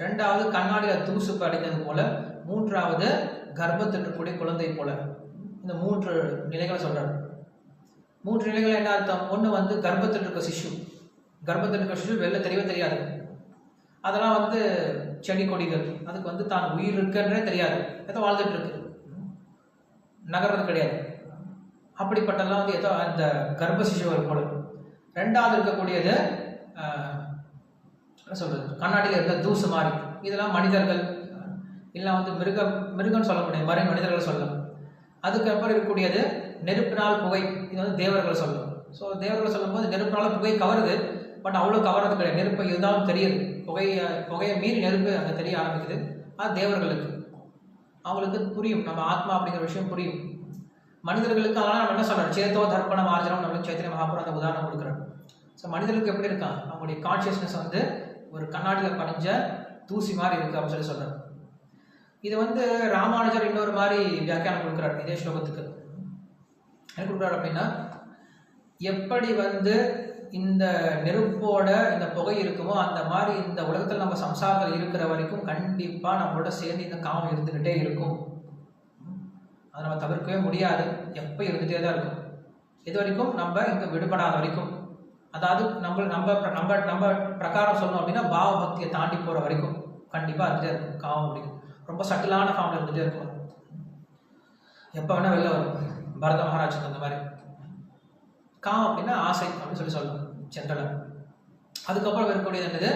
2வது கண்ணாடியில தூசு அடைந்தது போல, 3வது கர்ப்பத்தில் இருக்கக்கூடிய குழந்தை போல. இந்த 3 நிலைகளை சொல்றாரு. 3 நிலைகள் என்ன அர்த்தம்? ஒன்று வந்து கர்ப்பத்தில் இருக்க சிசு, கர்ப்பத்தில் இருக்க சிசு வெளில தெரியவே தெரியாது. அதெல்லாம் வந்து செடி கொடிகள், அதுக்கு வந்து தான் உயிர் இருக்குன்றே தெரியாது, ஏதோ வாழ்ந்துட்டு இருக்கு, நகர்றது கிடையாது. அப்படிப்பட்டெல்லாம் வந்து ஏதோ அந்த கர்ப்ப சிசுவர் போல. 2வது இருக்கக்கூடியது என்ன சொல்றது, கண்ணாடியில் இருக்க தூசு மாதிரி. இதெல்லாம் மனிதர்கள் இல்லை வந்து மிருகம்னு சொல்ல முடியாது, மனிதர்கள் சொல்லலாம். அதுக்கப்புறம் இருக்கக்கூடியது நெருப்பினால் புகை, இது வந்து தேவர்கள் சொல்லலாம். ஸோ தேவர்கள் சொல்லும் போது நெருப்பினால புகை கவருது, பட் அவ்வளோ கவர்றது கிடையாது. நெருப்பு இருந்தாலும் தெரியுது, புகையை மீறி நெருப்பு அங்கே தெரிய ஆரம்பிக்குது. அது தேவர்களுக்கு, அவங்களுக்கு புரியும், நம்ம ஆத்மா அப்படிங்கிற விஷயம் புரியும். மனிதர்களுக்கு அதனால நம்ம என்ன சொல்றோம், சேத்தோ தர்ப்பணம் ஆர்ஜனம் நம்மளுக்கு சைத்தன்ய மகாபுரம் அந்த உதாரணம் கொடுக்குறோம். ஸோ மனிதர்களுக்கு எப்படி இருக்கான், அவங்களுடைய கான்சியஸ்னஸ் வந்து ஒரு கண்ணாடியில் படிஞ்ச தூசி மாதிரி இருக்கு அப்படின்னு சொல்றாரு. இது வந்து ராமானுஜர் இன்னொரு மாதிரி வியாக்கியானம் கொடுக்குறாரு இதே ஸ்லோகத்துக்கு. என்ன கொடுக்குறாரு அப்படின்னா, எப்படி வந்து இந்த நெருப்போட இந்த புகை இருக்குமோ அந்த மாதிரி இந்த உலகத்தில் நம்ம சம்சாரத்தில் இருக்கிற வரைக்கும் கண்டிப்பா நம்மளோட சேர்ந்து இந்த காமம் இருந்துகிட்டே இருக்கும். அதை நம்ம தவிர்க்கவே முடியாது, எப்போ இருந்துகிட்டே தான் இருக்கும். இது வரைக்கும் நம்ம இங்கே விடுபடாத வரைக்கும், அதாவது நம்ம நம்ம நம்ம நம்ம பிரகாரம் சொல்லணும் அப்படின்னா பாவ பக்தியை தாண்டி போகிற வரைக்கும் கண்டிப்பாக இருந்துகிட்டே இருக்கும் காமம். அப்படின்னு ரொம்ப சட்டிலான ஃபார்மில் இருந்துகிட்டே இருக்கும். எப்போ வேணால் வெளில வரும். பரத மகாராஜுக்கு அந்த மாதிரி காமம் அப்படின்னா ஆசை அப்படின்னு சொல்லலாம் ஜென்ரலாக. அதுக்கப்புறம் இருக்கக்கூடியது என்னது,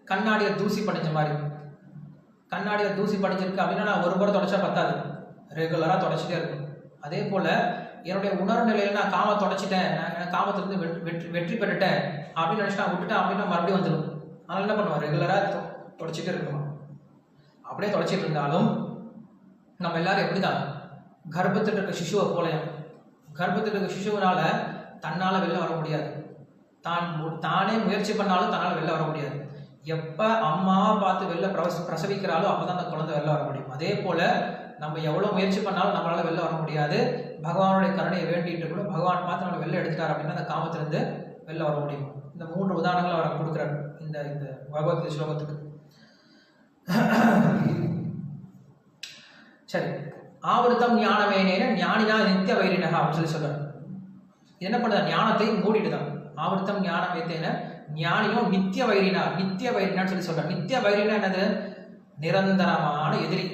கண்ணாடியில் தூசி படிஞ்ச மாதிரி. கண்ணாடியில் தூசி படிஞ்சிருக்கு அப்படின்னா நான் ஒரு முறை தொடச்சா பத்தாது, ரெகுலராக தொடச்சிட்டே இருக்கும். அதே போல் என்னுடைய உணர்வு நிலையில் நான் காம தொடச்சிட்டேன், நான் காமத்திலிருந்து வெற்றி பெற்றுட்டேன் அப்படின்னு நினச்சி நான் விட்டுட்டேன் அப்படின்னா மறுபடியும் வந்துடும். அதனால் என்ன பண்ணுவேன், ரெகுலராக தொடச்சிட்டே இருக்கணும். அப்படியே தொடச்சிட்டு இருந்தாலும் நம்ம எல்லாரும் எப்படிதான் கர்ப்பத்தில் இருக்க சிசுவை போலையும். கர்ப்பத்தில் இருக்க சிசுவனால தன்னால் வெளில வர முடியாது, தானே முயற்சி பண்ணாலும் தன்னால் வெளில வர முடியாது. எப்போ அம்மாவை பார்த்து வெளில பிரசவிக்கிறாலோ அப்போ தான் அந்த குழந்தை வெளில வர முடியும். அதே போல் நம்ம எவ்வளோ முயற்சி பண்ணாலும் நம்மளால் வெளில வர முடியாது. பகவானுடைய கருணையை வேண்டிட்டு கூட பகவான் பார்த்து நம்ம வெளில எடுத்துட்டார் அப்படின்னா அந்த காமத்திலிருந்து வெளில வர முடியும். இந்த 3 உதாரணங்கள் அவர் கொடுக்குறாரு இந்த இந்த பகவத்கீதை ஸ்லோகத்துக்கு. சரி, ஆவருத்தம் ஞானமேனேன ஞானினா நித்திய வைரினகா அப்படின்னு சொல்றாரு. இது என்ன பண்ணுது, ஞானத்தை மூடிடுதான். ஆவருத்தம் ஞானமேத்தேன ஞானியோ நித்திய வைரினா, நித்திய வைரினான்னு சொல்றாரு. நித்திய வைரினா என்னது, நிரந்தரமான எதிரி.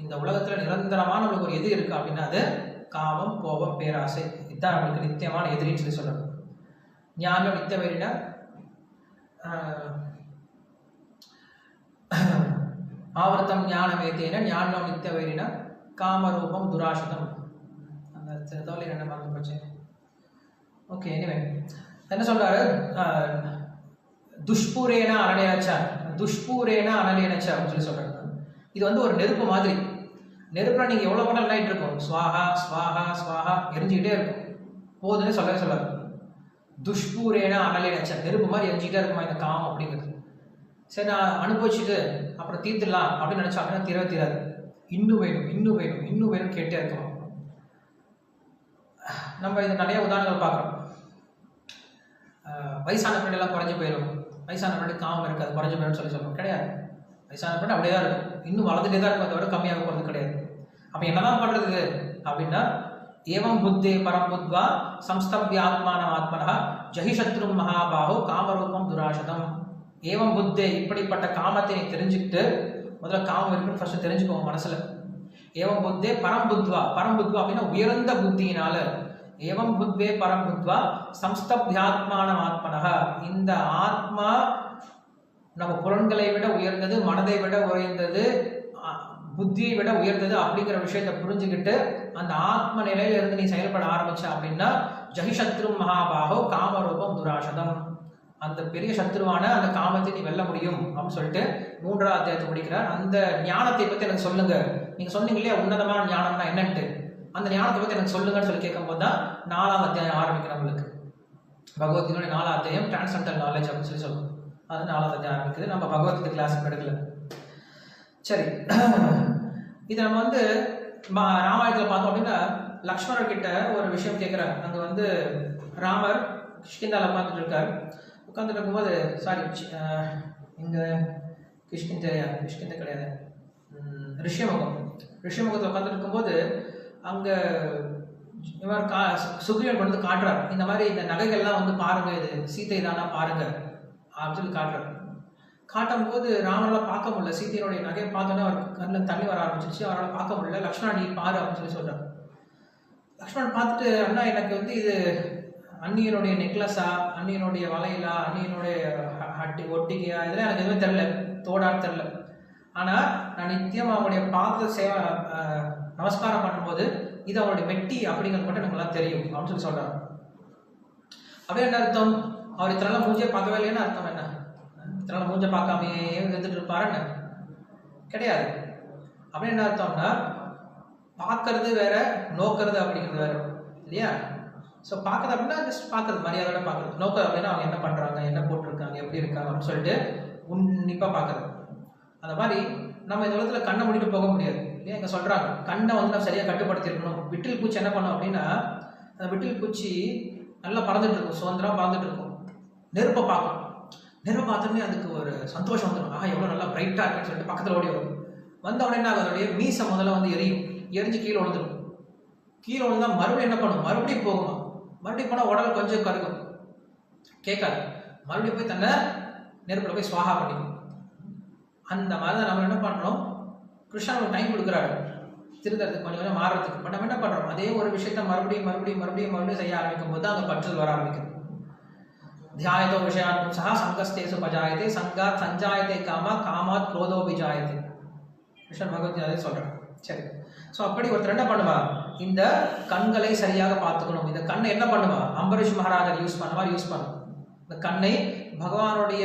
இந்த உலகத்துல நிரந்தரமான நம்மளுக்கு ஒரு எதிரி இருக்கு அப்படின்னா அது காமம், கோபம், பேராசை. இதுதான் நம்மளுக்கு நித்தியமான எதிரின்னு சொல்லி சொல்றாங்க. ஞானம் நித்திய வைரினா ஆவர்த்தம் ஞானமேதேன ஞானம் நித்திய வைரினா காமரூபம் துராசதம். அந்த தோல்வி என்ன மறந்து போச்சு. ஓகே, எனிவே என்ன சொல்றாரு, துஷ்பூரேன அனலேனச்ச துஷ்பூரேன அனலேனச்ச அப்படின்னு சொல்லி சொல்றாரு. இது வந்து ஒரு நெருப்பு மாதிரி. நெருப்புனா நீங்க எவ்வளவு பண்ணாலும் லைட் இருக்கும், ஸ்வாஹா ஸ்வாஹா ஸ்வாஹா எரிஞ்சுக்கிட்டே இருக்கும், போதுன்னு சொல்லவே சொல்லாது. துஷ்பூரேன அனலேனச்ச நெருப்பு மாதிரி எரிஞ்சுக்கிட்டே இருக்குமா இந்த காமம் அப்படிங்கிறது. சரி நான் அனுபவிச்சுட்டு அப்புறம் தீர்த்துடலாம் அப்படின்னு நினைச்சா அப்படின்னா தீராது. இன்னும் வேணும் இன்னும் வேணும் இன்னும் வேணும் கேட்டே இருக்கணும். நம்ம இது நிறைய உதாரணங்கள் பார்க்குறோம். வயசான பிள்ளைலாம் குறைஞ்சி போயிடும், வயசான பிள்ளை காமம் இருக்காது குறைஞ்சி போயிடும்னு சொல்லி சொல்லுவோம். கிடையாது, வயசான பிள்ளை அப்படியே தான் இருக்கும், இன்னும் வளர்ந்துட்டே தான் இருக்கும், அதோட கம்மியாக போகிறது கிடையாது. அப்போ என்னதான் பண்ணுறது அப்படின்னா, ஏவம் புத்தே பரம் புத்வா சம்ஸ்தப்ய ஆத்மானம் ஆத்மனஹ ஜஹிஷத்ரு மகாபாஹோ காமரூபம் துராசதம். ஏவம் புத்தே இப்படிப்பட்ட காமத்தை நீ தெரிஞ்சுக்கிட்டு, முதல்ல காமம் இருக்குன்னு ஃபர்ஸ்ட் தெரிஞ்சுக்கோங்க மனசுல. ஏவம் புத்தே பரம் புத்வா அப்படின்னா உயர்ந்த புத்தியினால, ஏவம் புத்வே பரம் புத்வா சம்ஸ்தப்யாத்மானம் ஆத்மனஹ இந்த ஆத்மா நம்ம புலன்களை விட உயர்ந்தது, மனதை விட உயர்ந்தது, புத்தியை விட உயர்ந்தது அப்படிங்கிற விஷயத்தை புரிஞ்சுக்கிட்டு அந்த ஆத்ம நிலையில இருந்து நீ செயல்பட ஆரம்பிச்ச அப்படின்னா ஜஹிஷத்ரு மகாபாஹோ காமரூபம் துராசதம் அந்த பெரிய சத்ருவான அந்த காமத்தை நீ வெல்ல முடியும் அப்படின்னு சொல்லிட்டு 3ஆம் அத்தியாயத்தை முடிக்கிறார். அந்த ஞானத்தை பத்தி எனக்கு சொல்லுங்க, நீங்க சொன்னீங்க இல்லையா உன்னதமான ஞானம்னா என்னன்ட்டு, அந்த ஞானத்தை பத்தி எனக்கு சொல்லுங்கன்னு சொல்லி கேட்கும் போது தான் 4ஆம் அத்தியாயம் ஆரம்பிக்கும். நம்மளுக்கு பகவத்கீதையோட 4ஆம் அத்தியாயம் டிரான்சென்டல் நாலேஜ் அப்படின்னு சொல்லி சொல்லுவோம். அது 4ஆம் அத்தியாயம் ஆரம்பிக்குது. நம்ம பகவத்கீதை கிளாஸ் எடுக்கல. சரி, இதை நம்ம வந்து ராமாயணத்தில் பார்த்தோம் அப்படின்னா லக்ஷ்மணர் கிட்ட ஒரு விஷயம் கேட்குறாரு. அங்கே வந்து ராமர் கிஷ்கிந்தால உட்காந்துட்டு இருக்காரு. உட்காந்துட்டு இருக்கும்போது இங்கே கிஷ்கிந்த கிடையாது, ரிஷியமுகத்தில் உட்காந்துட்டு இருக்கும்போது அங்கே இவர் சுக்ரீவன் வந்து காட்டுறாரு, இந்த மாதிரி இந்த நகைகள்லாம் வந்து பாருங்க, இது சீதை தானா பாருங்க அப்படின்னு சொல்லி காட்டுறாரு. காட்டும் போது ராமனால் பார்க்க முடியல, சீதையினுடைய நகையை பார்த்தோன்னே அவர் கண்ணில் தண்ணி வர ஆரம்பிச்சிச்சு, அவரால் பார்க்க முடியல. லக்ஷ்மணன் நீ பாரு அப்படின்னு சொல்லி சொல்றாரு. லக்ஷ்மணன் பார்த்துட்டு, அண்ணா எனக்கு வந்து இது அண்ணியனுடைய நெக்லஸா, அண்ணியனுடைய வளையலா, அண்ணியனுடைய ஒட்டிகையா, இதெல்லாம் எனக்கு எதுவுமே தெரில, தோடான்னு தெரில. ஆனால் நான் நித்தியம் அவங்களுடைய பாத சேவை நமஸ்காரம் பண்ணும்போது இது அவருடைய வெட்டி அப்படிங்கிறது மட்டும் எனக்கு எல்லாம் தெரியும் அப்படின்னு சொல்லி சொல்றாரு. அப்படியே என்ன அர்த்தம், அவர் இத்தனால மூஞ்சியை பார்க்கவே இல்லைன்னு அர்த்தம் என்ன? இத்தனால மூஞ்சை பார்க்காமையே இருந்துட்டு இருப்பாருன்னு கிடையாது. அப்படின்னு என்ன அர்த்தம்னா, பார்க்கறது வேற, நோக்கிறது அப்படிங்கிறது வேற இல்லையா? ஸோ பார்க்கறது அப்படின்னா ஜஸ்ட் பார்க்கறது, மரியாதையோட பார்க்கறது. நோக்கிறது அப்படின்னா அவங்க என்ன பண்றாங்க, என்ன போட்டிருக்காங்க, எப்படி இருக்காங்க அப்படின்னு சொல்லிட்டு உன்னிப்பா பார்க்கறது. அந்த மாதிரி நம்ம இந்த உலகத்துல கண்ணை மூடிட்டு போக முடியாது இல்லையா? இங்க சொல்றாங்க கண்ணை வந்து நம்ம சரியா கட்டுப்படுத்தி இருக்கணும். விட்டில் பூச்சி என்ன பண்ணும் அப்படின்னா, அந்த விட்டில் பூச்சி நல்லா பறந்துட்டு இருக்கும், சுதந்திரம் பறந்துட்டு இருக்கும். நெருப்பை பார்க்கும், நெருப்பை பார்த்தோன்னே அதுக்கு ஒரு சந்தோஷம் வந்துடும், எவ்வளோ நல்லா பிரைட்டா இருக்குன்னு சொல்லிட்டு பக்கத்தில் ஓடி வரும். வந்த உடனே என்ன, அதோடைய மீசை முதல்ல வந்து எரிஞ்சு கீழே விழுந்துடும். கீழே விழுந்தா மறுபடியும் என்ன பண்ணும், மறுபடியும் போகுமா, மறுபடியும் போனால் உடல் கொஞ்சம் கருகும், கேட்காது, மறுபடியும் போய் தன்னை நெருப்பில் போய் சுவாகா பண்ணிக்கும். அந்த மாதிரி தான் நம்ம என்ன பண்ணுறோம், கிருஷ்ணன் டைம் கொடுக்குறாரு திருந்தறதுக்கு, கொஞ்சம் கொஞ்சம் மாறுறதுக்கு. பட் நம்ம என்ன பண்ணுறோம், அதே ஒரு விஷயத்த மறுபடியும் செய்ய ஆரம்பிக்கும் போது அங்கே பற்றுதல் வர ஆரம்பிக்குது. தியாயதோ விஷயான் சஹா சங்கஸ்தேசு பஜாயதே சங்காத் சஞ்சாயதே காமாத் குரோதோ விஜாயதே. கிருஷ்ணன் பகவத்கீதை சொல்றாரு. சரி, ஸோ அப்படி ஒருத்தர் என்ன பண்ணுவா, இந்த கண்களை சரியாக பார்த்துக்கணும். இந்த கண்ணை என்ன பண்ணுவா, அம்பரீஷ் மகாராஜர் யூஸ் பண்ண மாதிரி யூஸ் பண்ணும். இந்த கண்ணை பகவானுடைய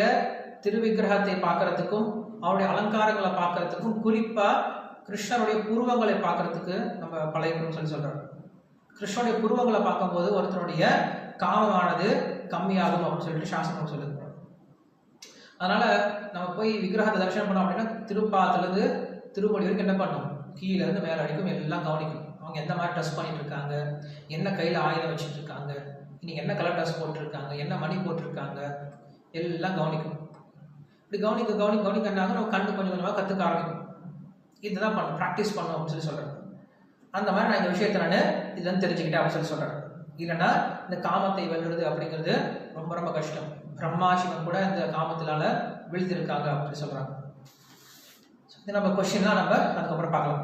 திருவிக்கிரகத்தை பார்க்கறதுக்கும் அவருடைய அலங்காரங்களை பார்க்கறதுக்கும், குறிப்பா கிருஷ்ணனுடைய புருவங்களை பார்க்கறதுக்கு நம்ம பழகணும்னு சொல்லி சொல்றாரு. கிருஷ்ணனுடைய புருவங்களை பார்க்கும்போது ஒருத்தருடைய காமமானது கம்மியாகும் அப்படின்னு சொல்லிட்டு சாஸ்திரம் சொல்லுது. அதனால நம்ம போய் விக்கிரகத்தை தரிசனம் பண்ணோம் அப்படின்னா திருப்பாத்திலிருந்து திருமொழி வரைக்கும் என்ன பண்ணும், கீழே இருந்து மேலே வரைக்கும் எல்லாம் கவனிக்கும். அவங்க எந்த மாதிரி ட்ரெஸ் பண்ணிட்டு இருக்காங்க, என்ன கையில் ஆயுதம் வச்சுட்டு இருக்காங்க, இன்னைக்கு என்ன கலர் ட்ரெஸ் போட்டிருக்காங்க, என்ன மணி போட்டிருக்காங்க, எல்லாம் கவனிக்கும். இப்படி கவனிக்கிறாங்க நம்ம கண்ணு கொஞ்சம் கொஞ்சமாக கற்றுக்க ஆரம்பிக்கும். இதுதான் பண்ணணும், ப்ராக்டிஸ் பண்ணணும் அப்படின்னு சொல்லி சொல்கிறேன். அந்த மாதிரி நான் இந்த விஷயத்தை நான் இதுதான் தெரிஞ்சுக்கிட்டேன் அப்படின்னு சொல்லி சொல்கிறேன். இல்லைன்னா இந்த காமத்தை வெல்றது அப்படிங்கிறது ரொம்ப ரொம்ப கஷ்டம். பிரம்மா சிவன் கூட இந்த காமத்தினால விழுந்திருக்காங்க அப்படின்னு சொல்கிறாங்க. இது நம்ம கொஸ்டின்லாம் நம்ம அதுக்கப்புறம் பார்க்கலாம்.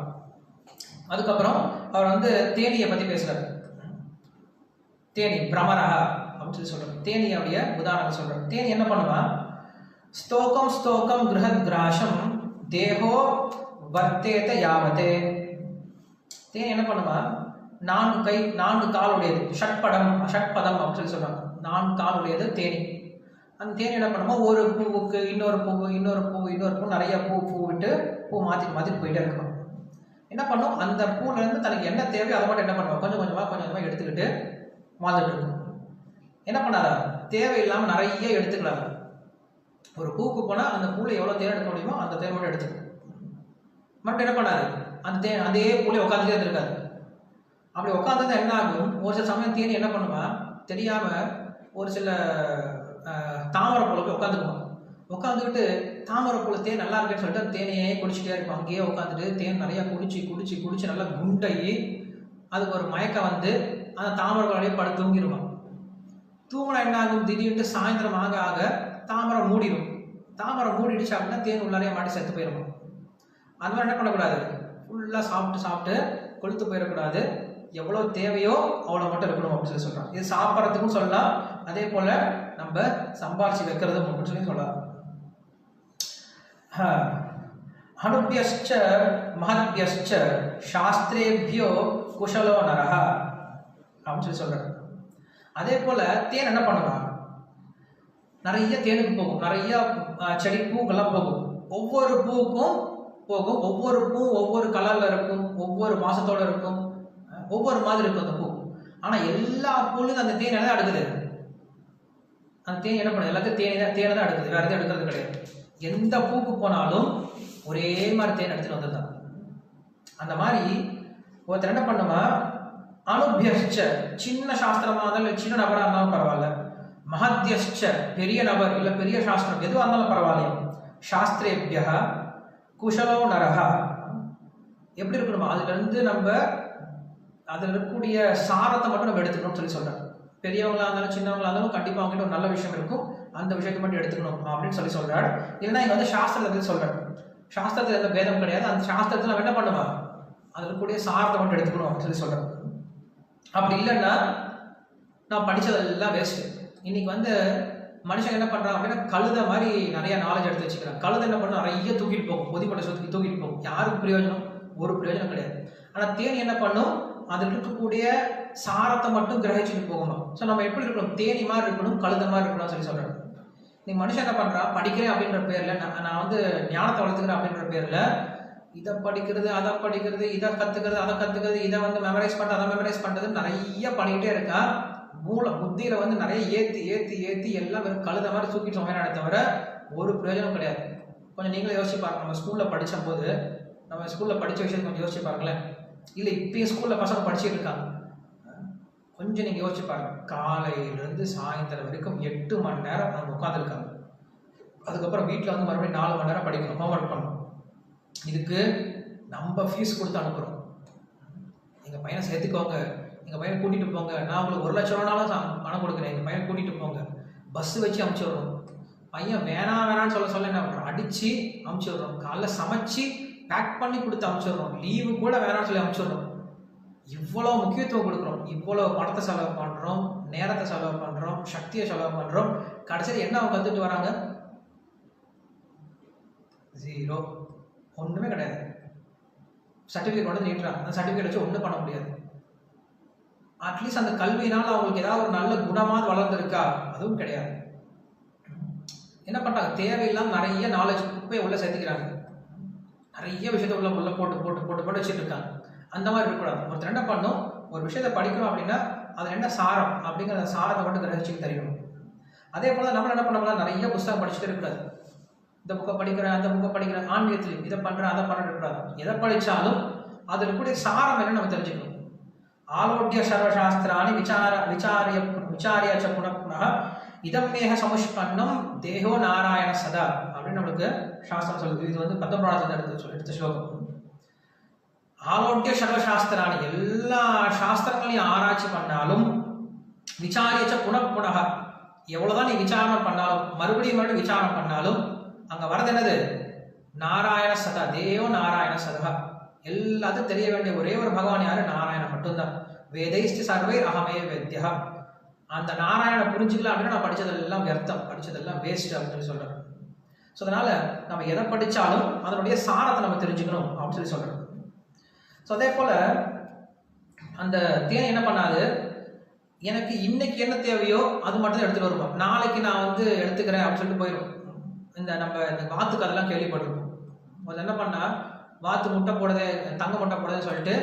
அதுக்கப்புறம் அவர் வந்து தேனியை பற்றி பேசுகிறார். தேனி பிரமரஹா அப்படின்னு சொல்லி சொல்றோம். தேனியுடைய உதாரணம் சொல்றோம். தேனி என்ன பண்ணுவான்? ஸ்தோகம் ஸ்தோகம் கிரஹத் கிராஷம் தேகோ வர்த்தேத யாவதே. தேனி என்ன பண்ணுவான்? 4 கை 4 காலுடையது, ஷட்பதம் அப்படின்னு சொல்லி சொல்றாங்க. 4 காலுடையது தேனி. அந்த தேனி என்ன பண்ணுமா? ஒரு பூவுக்கு இன்னொரு பூ நிறைய பூ விட்டு பூ மாத்திட்டு போயிட்டே இருக்கணும். என்ன பண்ணும்? அந்த பூல இருந்து தனக்கு என்ன தேவையோ அதை மட்டும் என்ன பண்ணுவோம்? கொஞ்சம் கொஞ்சமா எடுத்துக்கிட்டு வாழ்ந்துட்டு இருக்கும். என்ன பண்ணாதா? தேவையில்லாம நிறைய எடுத்துக்கலாம். ஒரு பூக்கு போனா அந்த பூல எவ்வளவு தேவை எடுக்க முடியுமோ அந்த தேவை மட்டும் எடுத்துக்கும். மட்டும் என்ன பண்ணாது? அதே பூல உட்காந்துட்டே இருந்திருக்காது. அப்படி உட்காந்து என்ன ஆகும்? ஒரு சில சமயம் தேனி என்ன பண்ணுவா? தெரியாம ஒரு சில தாமரை பூல போய் உட்காந்துக்கிட்டு தாமரை பூல தேன் நல்லா இருக்குன்னு சொல்லிட்டு தேனையே குடிச்சிட்டே இருக்கும். அங்கேயே உட்காந்துட்டு தேன் நிறைய குடிச்சு நல்லா குண்டாகி அதுக்கு ஒரு மயக்கம் வந்து அந்த தாமரை பூலையே படுத்து தூங்கிடுவான். தூங்கினா என்ன ஆகும்? திடீர்னு சாயந்தரம் ஆக தாமரை மூடிடும். தாமரை மூடிடுச்சு அப்படின்னா தேன் உள்ளாரையே மாட்டி செத்து போயிடும். அது மாதிரி என்ன பண்ணக்கூடாது? ஃபுல்லாக சாப்பிட்டு கொளுத்து போயிடக்கூடாது. எவ்வளோ தேவையோ அவ்வளோ மட்டும் இருக்கணும் அப்படின்னு சொல்லி சொல்கிறான். இது சாப்பிட்றதுக்கும் சொல்லலாம், அதே போல் நம்ம சம்பாரிச்சு வைக்கிறதும் அப்படின்னு சொல்லி சொல்லலாம். அனுபியஸ்ச மஹத்யஸ்ச சாஸ்திரேபியோ குஷலோ நரஹா அப்படின்னு சொல்லி சொல்கிறார். அதே போல் தேன் என்ன பண்ணுவான்? நிறைய தேனுக்கு போகும், நிறைய செடி பூக்கெல்லாம் போகும். ஒவ்வொரு பூவுக்கும் போகும். ஒவ்வொரு பூ ஒவ்வொரு கலரில் இருக்கும், ஒவ்வொரு மாசத்தோடு இருக்கும், ஒவ்வொரு மாதிரி இருக்கும் அந்த பூ. ஆனால் எல்லா பூலையும் அந்த தேனை தான் அடுக்குது. அந்த தேன் என்ன பண்ணுது? எல்லாத்தையும் தேனை தான் அடுக்குது, வேறு எதுவும் எடுக்கிறது கிடையாது. எந்த பூக்கு போனாலும் ஒரே மாதிரி தேன் எடுத்துட்டு வந்துருந்தான். அந்த மாதிரி ஒருத்தர் என்ன பண்ணுமா? அனுபியஸ்ச சின்ன சாஸ்திரமாக இருந்தாலும் சின்ன நபராக இருந்தாலும் பரவாயில்ல, மஹத்யஸ்ச பெரிய நபர் இல்லை பெரிய சாஸ்திரம் எதுவாக இருந்தாலும் பரவாயில்லையா, சாஸ்திரேபியா குஷலோ நரஹா. எப்படி இருக்கணுமா? அதுலேருந்து நம்ம அதில் இருக்கக்கூடிய சாரத்தை மட்டும் நம்ம எடுத்துக்கணும்னு சொல்லி சொல்கிறார். பெரியவங்களா இருந்தாலும் சின்னவங்களா இருந்தாலும் கண்டிப்பாக அவங்ககிட்ட ஒரு நல்ல விஷயம் இருக்கும், அந்த விஷயத்தை மட்டும் எடுத்துக்கணும் அப்படின்னு சொல்லி சொல்கிறார். இல்லைன்னா இங்கே வந்து சாஸ்திரத்தில் சொல்கிறார். சாஸ்திரத்தில் எந்த பேதம் கிடையாது. அந்த சாஸ்திரத்தில் நம்ம என்ன பண்ணுவா? அதில் இருக்கக்கூடிய சாரத்தை மட்டும் எடுத்துக்கணும் அப்படின்னு சொல்லி சொல்கிறார். அப்படி இல்லைன்னா நான் படித்ததெல்லாம் வேஸ்ட்டு. இன்னைக்கு வந்து மனுஷன் என்ன பண்ணுறான் அப்படின்னா கழுதை மாதிரி நிறைய நாலேஜ் எடுத்து வச்சுக்கிறான். கழுதை என்ன பண்ண நிறைய தூக்கிட்டு போகும், பொதிப்பட்ட சொத்துக்கு தூக்கிட்டு போகும். யாருக்கும் பிரயோஜனம்? ஒரு பிரயோஜனம் கிடையாது. ஆனால் தேனி என்ன பண்ணும்? அதில் இருக்கக்கூடிய சாரத்தை மட்டும் கிரகிச்சுட்டு போகுமா. ஸோ நம்ம எப்படி இருக்கணும்? தேனி மாதிரி இருக்கணும், கழுதை மாதிரி இருக்கணும்னு சொல்லி சொல்கிறாங்க. நீ மனுஷன் என்ன பண்ணுறான்? படிக்கிறேன் அப்படின்ற பேரில், நான் வந்து ஞானத்தை வளர்த்துக்கிறேன் அப்படின்ற பேரில் இதை படிக்கிறது, அதை படிக்கிறது, இதை கற்றுக்கிறது, அதை கற்றுக்கிறது, இதை வந்து மெமரைஸ் பண்ணுறது, அதை மெமரைஸ் பண்ணுறது நிறைய பண்ணிக்கிட்டே இருக்கா. புத்தியில் வந்து நிறைய ஏற்றி எல்லாம் வெறும் கழுத மாதிரி தூக்கிட்டு சொன்னானே தவிர ஒரு பிரயோஜனம் கிடையாது. கொஞ்சம் நீங்களே யோசிச்சு பாருங்க. நம்ம ஸ்கூலில் படித்த போது நம்ம ஸ்கூலில் படித்த விஷயத்தை கொஞ்சம் யோசிச்சு பாருங்களேன். இல்லை இப்பயும் ஸ்கூலில் பசங்க படிச்சுட்டு இருக்காங்க, கொஞ்சம் நீங்கள் யோசிச்சு பாருங்க. காலையிலேருந்து சாயந்தரம் வரைக்கும் 8 மணி நேரம் அவங்க உட்காந்துருக்காங்க. அதுக்கப்புறம் வீட்டில் வந்து மறுபடியும் 4 மணி நேரம் படிக்கணும், ஹோம்ஒர்க் பண்ணணும். இதுக்கு நம்ம ஃபீஸ் கொடுத்து அனுப்புகிறோம். எங்கள் பையனை சேர்த்துக்கோங்க, எங்கள் பையனை கூட்டிகிட்டு போங்க, நான் உங்களுக்கு 1 லட்சம் ரூபானாலும் பணம் கொடுக்குறேன், எங்கள் பையனை கூட்டிகிட்டு போங்க, பஸ்ஸு வச்சு அமுச்சு விட்றோம். பையன் வேணான்னு சொல்ல என்ன பண்ணுறோம்? அடித்து அமுச்சு விட்றோம். காலைல சமைச்சு பேக் பண்ணி கொடுத்து அமுச்சிடுறோம். லீவு கூட வேணாம்னு சொல்லி அமுச்சிடுறோம். இவ்வளோ முக்கியத்துவம் கொடுக்குறோம், இவ்வளோ பணத்தை செலவு பண்ணுறோம், நேரத்தை செலவு பண்ணுறோம், சக்தியை செலவு பண்ணுறோம். கடைசியில் என்ன அவங்க கற்றுட்டு வராங்க? 0, ஒன்றுமே கிடையாது. சர்டிஃபிகேட் வந்து நீட்டுறாங்க, அந்த சர்டிஃபிகேட் வச்சு ஒன்றும் பண்ண முடியாது. அட்லீஸ்ட் அந்த கல்வியினால் அவங்களுக்கு ஏதாவது ஒரு நல்ல குணமாக வளர்ந்துருக்கா? அதுவும் கிடையாது. என்ன பண்ணுறாங்க? தேவையில்லாமல் நிறைய நாலேஜ் குப்பையை உள்ளே சேர்த்துக்கிறாங்க. நிறைய விஷயத்த உள்ள போட்டு வச்சுட்டு இருக்காங்க. அந்த மாதிரி இருக்கக்கூடாது. ஒருத்தர் என்ன பண்ணும்? ஒரு விஷயத்தை படிக்கணும் அப்படின்னா அது என்ன சாரம் அப்படிங்கிற சாரத்தை மட்டும் கிரகிச்சுக்கு தெரியணும். அதே போல நம்ம என்ன பண்ணலாம்? நிறைய புத்தகம் படிச்சுட்டு இருக்கக்கூடாது. இந்த புக்கை படிக்கிறேன், அந்த புக்கை படிக்கிறேன், ஆன்மீகத்தில் இதை பண்ணுறேன், அதை பண்ணிட்டு இருக்கக்கூடாது. எதை படித்தாலும் அதில் இருக்கக்கூடிய சாரம் என்ன நம்ம தெரிஞ்சுக்கணும். ஆலோக்கிய சர்வசாஸ்திராணி விசாரிய புனః இதம்மேக சமுஷ்பன்னம் தேகோ நாராயண சதா அப்படின்னு நம்மளுக்கு சாஸ்திரம் சொல்லுது. இது வந்து 19வது எடுத்த ஸ்லோகம். ஆலோக்கிய சர்வசாஸ்திராணி எல்லா சாஸ்திரங்களையும் ஆராய்ச்சி பண்ணாலும் விசாரியச்ச புனః எவ்வளவுதான் நீ விசாரணை பண்ணாலும் மறுபடியும் விசாரணை பண்ணாலும் அங்க வரது என்னது? நாராயண சதா, தேவோ நாராயண சதா. எல்லாத்துக்கும் தெரிய வேண்டிய ஒரே ஒரு பகவான் யாரு? நாராயணன் மட்டும்தான். வேதைஸ்தி சர்வை அகமே வேத்யா. அந்த நாராயண புரிஞ்சுக்கலாம் அப்படின்னா நான் படித்ததெல்லாம் வியர்த்தம், படித்ததெல்லாம் வேஸ்ட் அப்படின்னு சொல்கிறேன். ஸோ அதனால் நம்ம எதை படித்தாலும் அதனுடைய சாரத்தை நம்ம தெரிஞ்சுக்கணும் அப்படின்னு சொல்கிறேன். ஸோ அதே போல் அந்த தேனி என்ன பண்ணாது, எனக்கு இன்னைக்கு என்ன தேவையோ அது மட்டும் தான் எடுத்துகிட்டு வருவோம், நாளைக்கு நான் வந்து எடுத்துக்கிறேன் அப்படின்னு சொல்லிட்டு போயிடும். நம்ம இந்த வாத்துக்கு அதெல்லாம் கேள்விப்பட்டிருக்கோம். அது என்ன பண்ணால் வாத்து முட்டை போடுதே, தங்க முட்டை போடுதுன்னு சொல்லிட்டு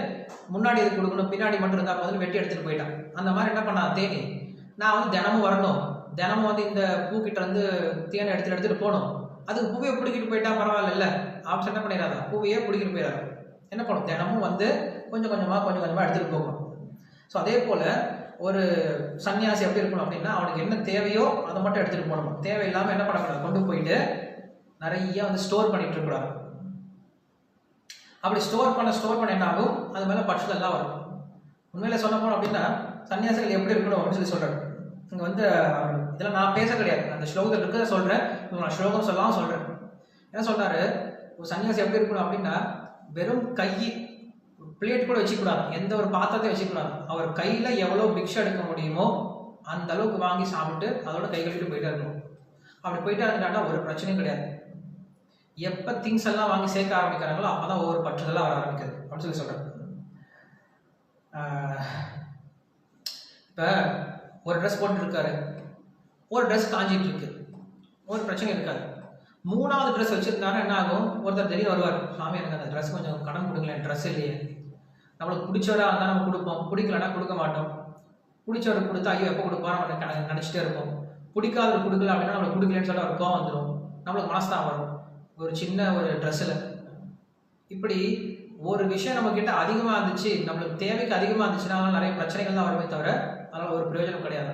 முன்னாடி இது கொடுக்கணும், பின்னாடி மட்டும் இருந்தால் போதும் வெட்டி எடுத்துகிட்டு போயிட்டான். அந்த மாதிரி என்ன பண்ணா தேனி, நான் வந்து தினமும் வரணும், தினமும் வந்து இந்த பூக்கிட்ட வந்து தேனை எடுத்துகிட்டு போகணும், அதுக்கு பூவையை பிடிக்கிட்டு போயிட்டா பரவாயில்ல இல்லை அப்படின்னு என்ன பண்ணிடாதா, பூவையே பிடிக்கிட்டு போயிடாது. என்ன பண்ணும், தினமும் வந்து கொஞ்சம் கொஞ்சமாக எடுத்துகிட்டு போகணும். ஸோ அதே போல் ஒரு சன்னியாசி எப்படி இருக்கணும் அப்படின்னா, அவனுக்கு என்ன தேவையோ அதை மட்டும் எடுத்துகிட்டு போகணும். தேவையில்லாமல் என்ன பண்ணக்கூடாது, கொண்டு போயிட்டு நிறைய வந்து ஸ்டோர் பண்ணிட்டு இருக்கக்கூடாது. அப்படி ஸ்டோர் பண்ண என்ன ஆகும், அது மேலே பட்சத்தில் எல்லாம் வரும். உண்மையில சொல்ல போனோம் அப்படின்னா சன்னியாசிகள் எப்படி இருக்கணும் அப்படின்னு சொல்கிறாரு. இங்கே வந்து இதெல்லாம் நான் பேச கிடையாது, அந்த ஸ்லோகத்தில் இருக்கிறத சொல்கிறேன், நான் ஸ்லோகம் சொல்லாமல் சொல்கிறேன். என்ன சொல்கிறாரு, ஒரு சன்னியாசி எப்படி இருக்கணும் அப்படின்னா, வெறும் கை பிளேட் கூட வச்சுக்கூடாது, எந்த ஒரு பாத்திரத்தையும் வச்சுக்கூடாது. அவர் கையில் எவ்வளோ பிக்ஷை எடுக்க முடியுமோ அந்த அளவுக்கு வாங்கி சாப்பிட்டு அதோட கை கழுவிட்டு போயிட்டே இருக்கணும். அப்படி போயிட்டே இருந்தாங்கன்னா ஒரு பிரச்சனையும் கிடையாது. எப்போ திங்ஸ் எல்லாம் வாங்கி சேர்க்க ஆரம்பிக்கிறாங்களோ அப்போ தான் ஒவ்வொரு பற்றுதெல்லாம் வர ஆரம்பிக்குது அப்படின்னு சொல்கிறேன். இப்போ ஒரு ட்ரெஸ் போட்டுருக்காரு, ஒரு ட்ரெஸ் காஞ்சிட்டு இருக்கு, ஒரு பிரச்சனை இருக்காது. மூணாவது ட்ரெஸ் வச்சுருந்தாங்கன்னா என்ன ஆகும், ஒருத்தர் திடீர்னு வருவார், சாமி எனக்கு அந்த ட்ரெஸ் கொஞ்சம் கடன் கொடுங்களேன், ட்ரெஸ் இல்லையே. நம்மளுக்கு பிடிச்சவராக இருந்தால் நம்ம கொடுப்போம், பிடிக்கலன்னா கொடுக்க மாட்டோம். பிடிச்சவருக்கு கொடுத்தா ஐயோ எப்போ கொடுப்பாரு நம்ம நினச்சிட்டே இருப்போம். பிடிக்காதவர் கொடுக்கல அப்படின்னா நம்மளுக்கு கொடுக்கலன்னு சொல்லிட்டு அவர் கோவம் வந்துடும், நம்மளுக்கு மனசுதான் வரும் ஒரு சின்ன ஒரு ட்ரெஸ்ஸில். இப்படி ஒரு விஷயம் நம்மக்கிட்ட அதிகமாக இருந்துச்சு, நம்மளுக்கு தேவைக்கு அதிகமாக இருந்துச்சுன்னா நிறைய பிரச்சனைகள் தான் வருமே தவிர அதனால் ஒரு பிரயோஜனம் கிடையாது.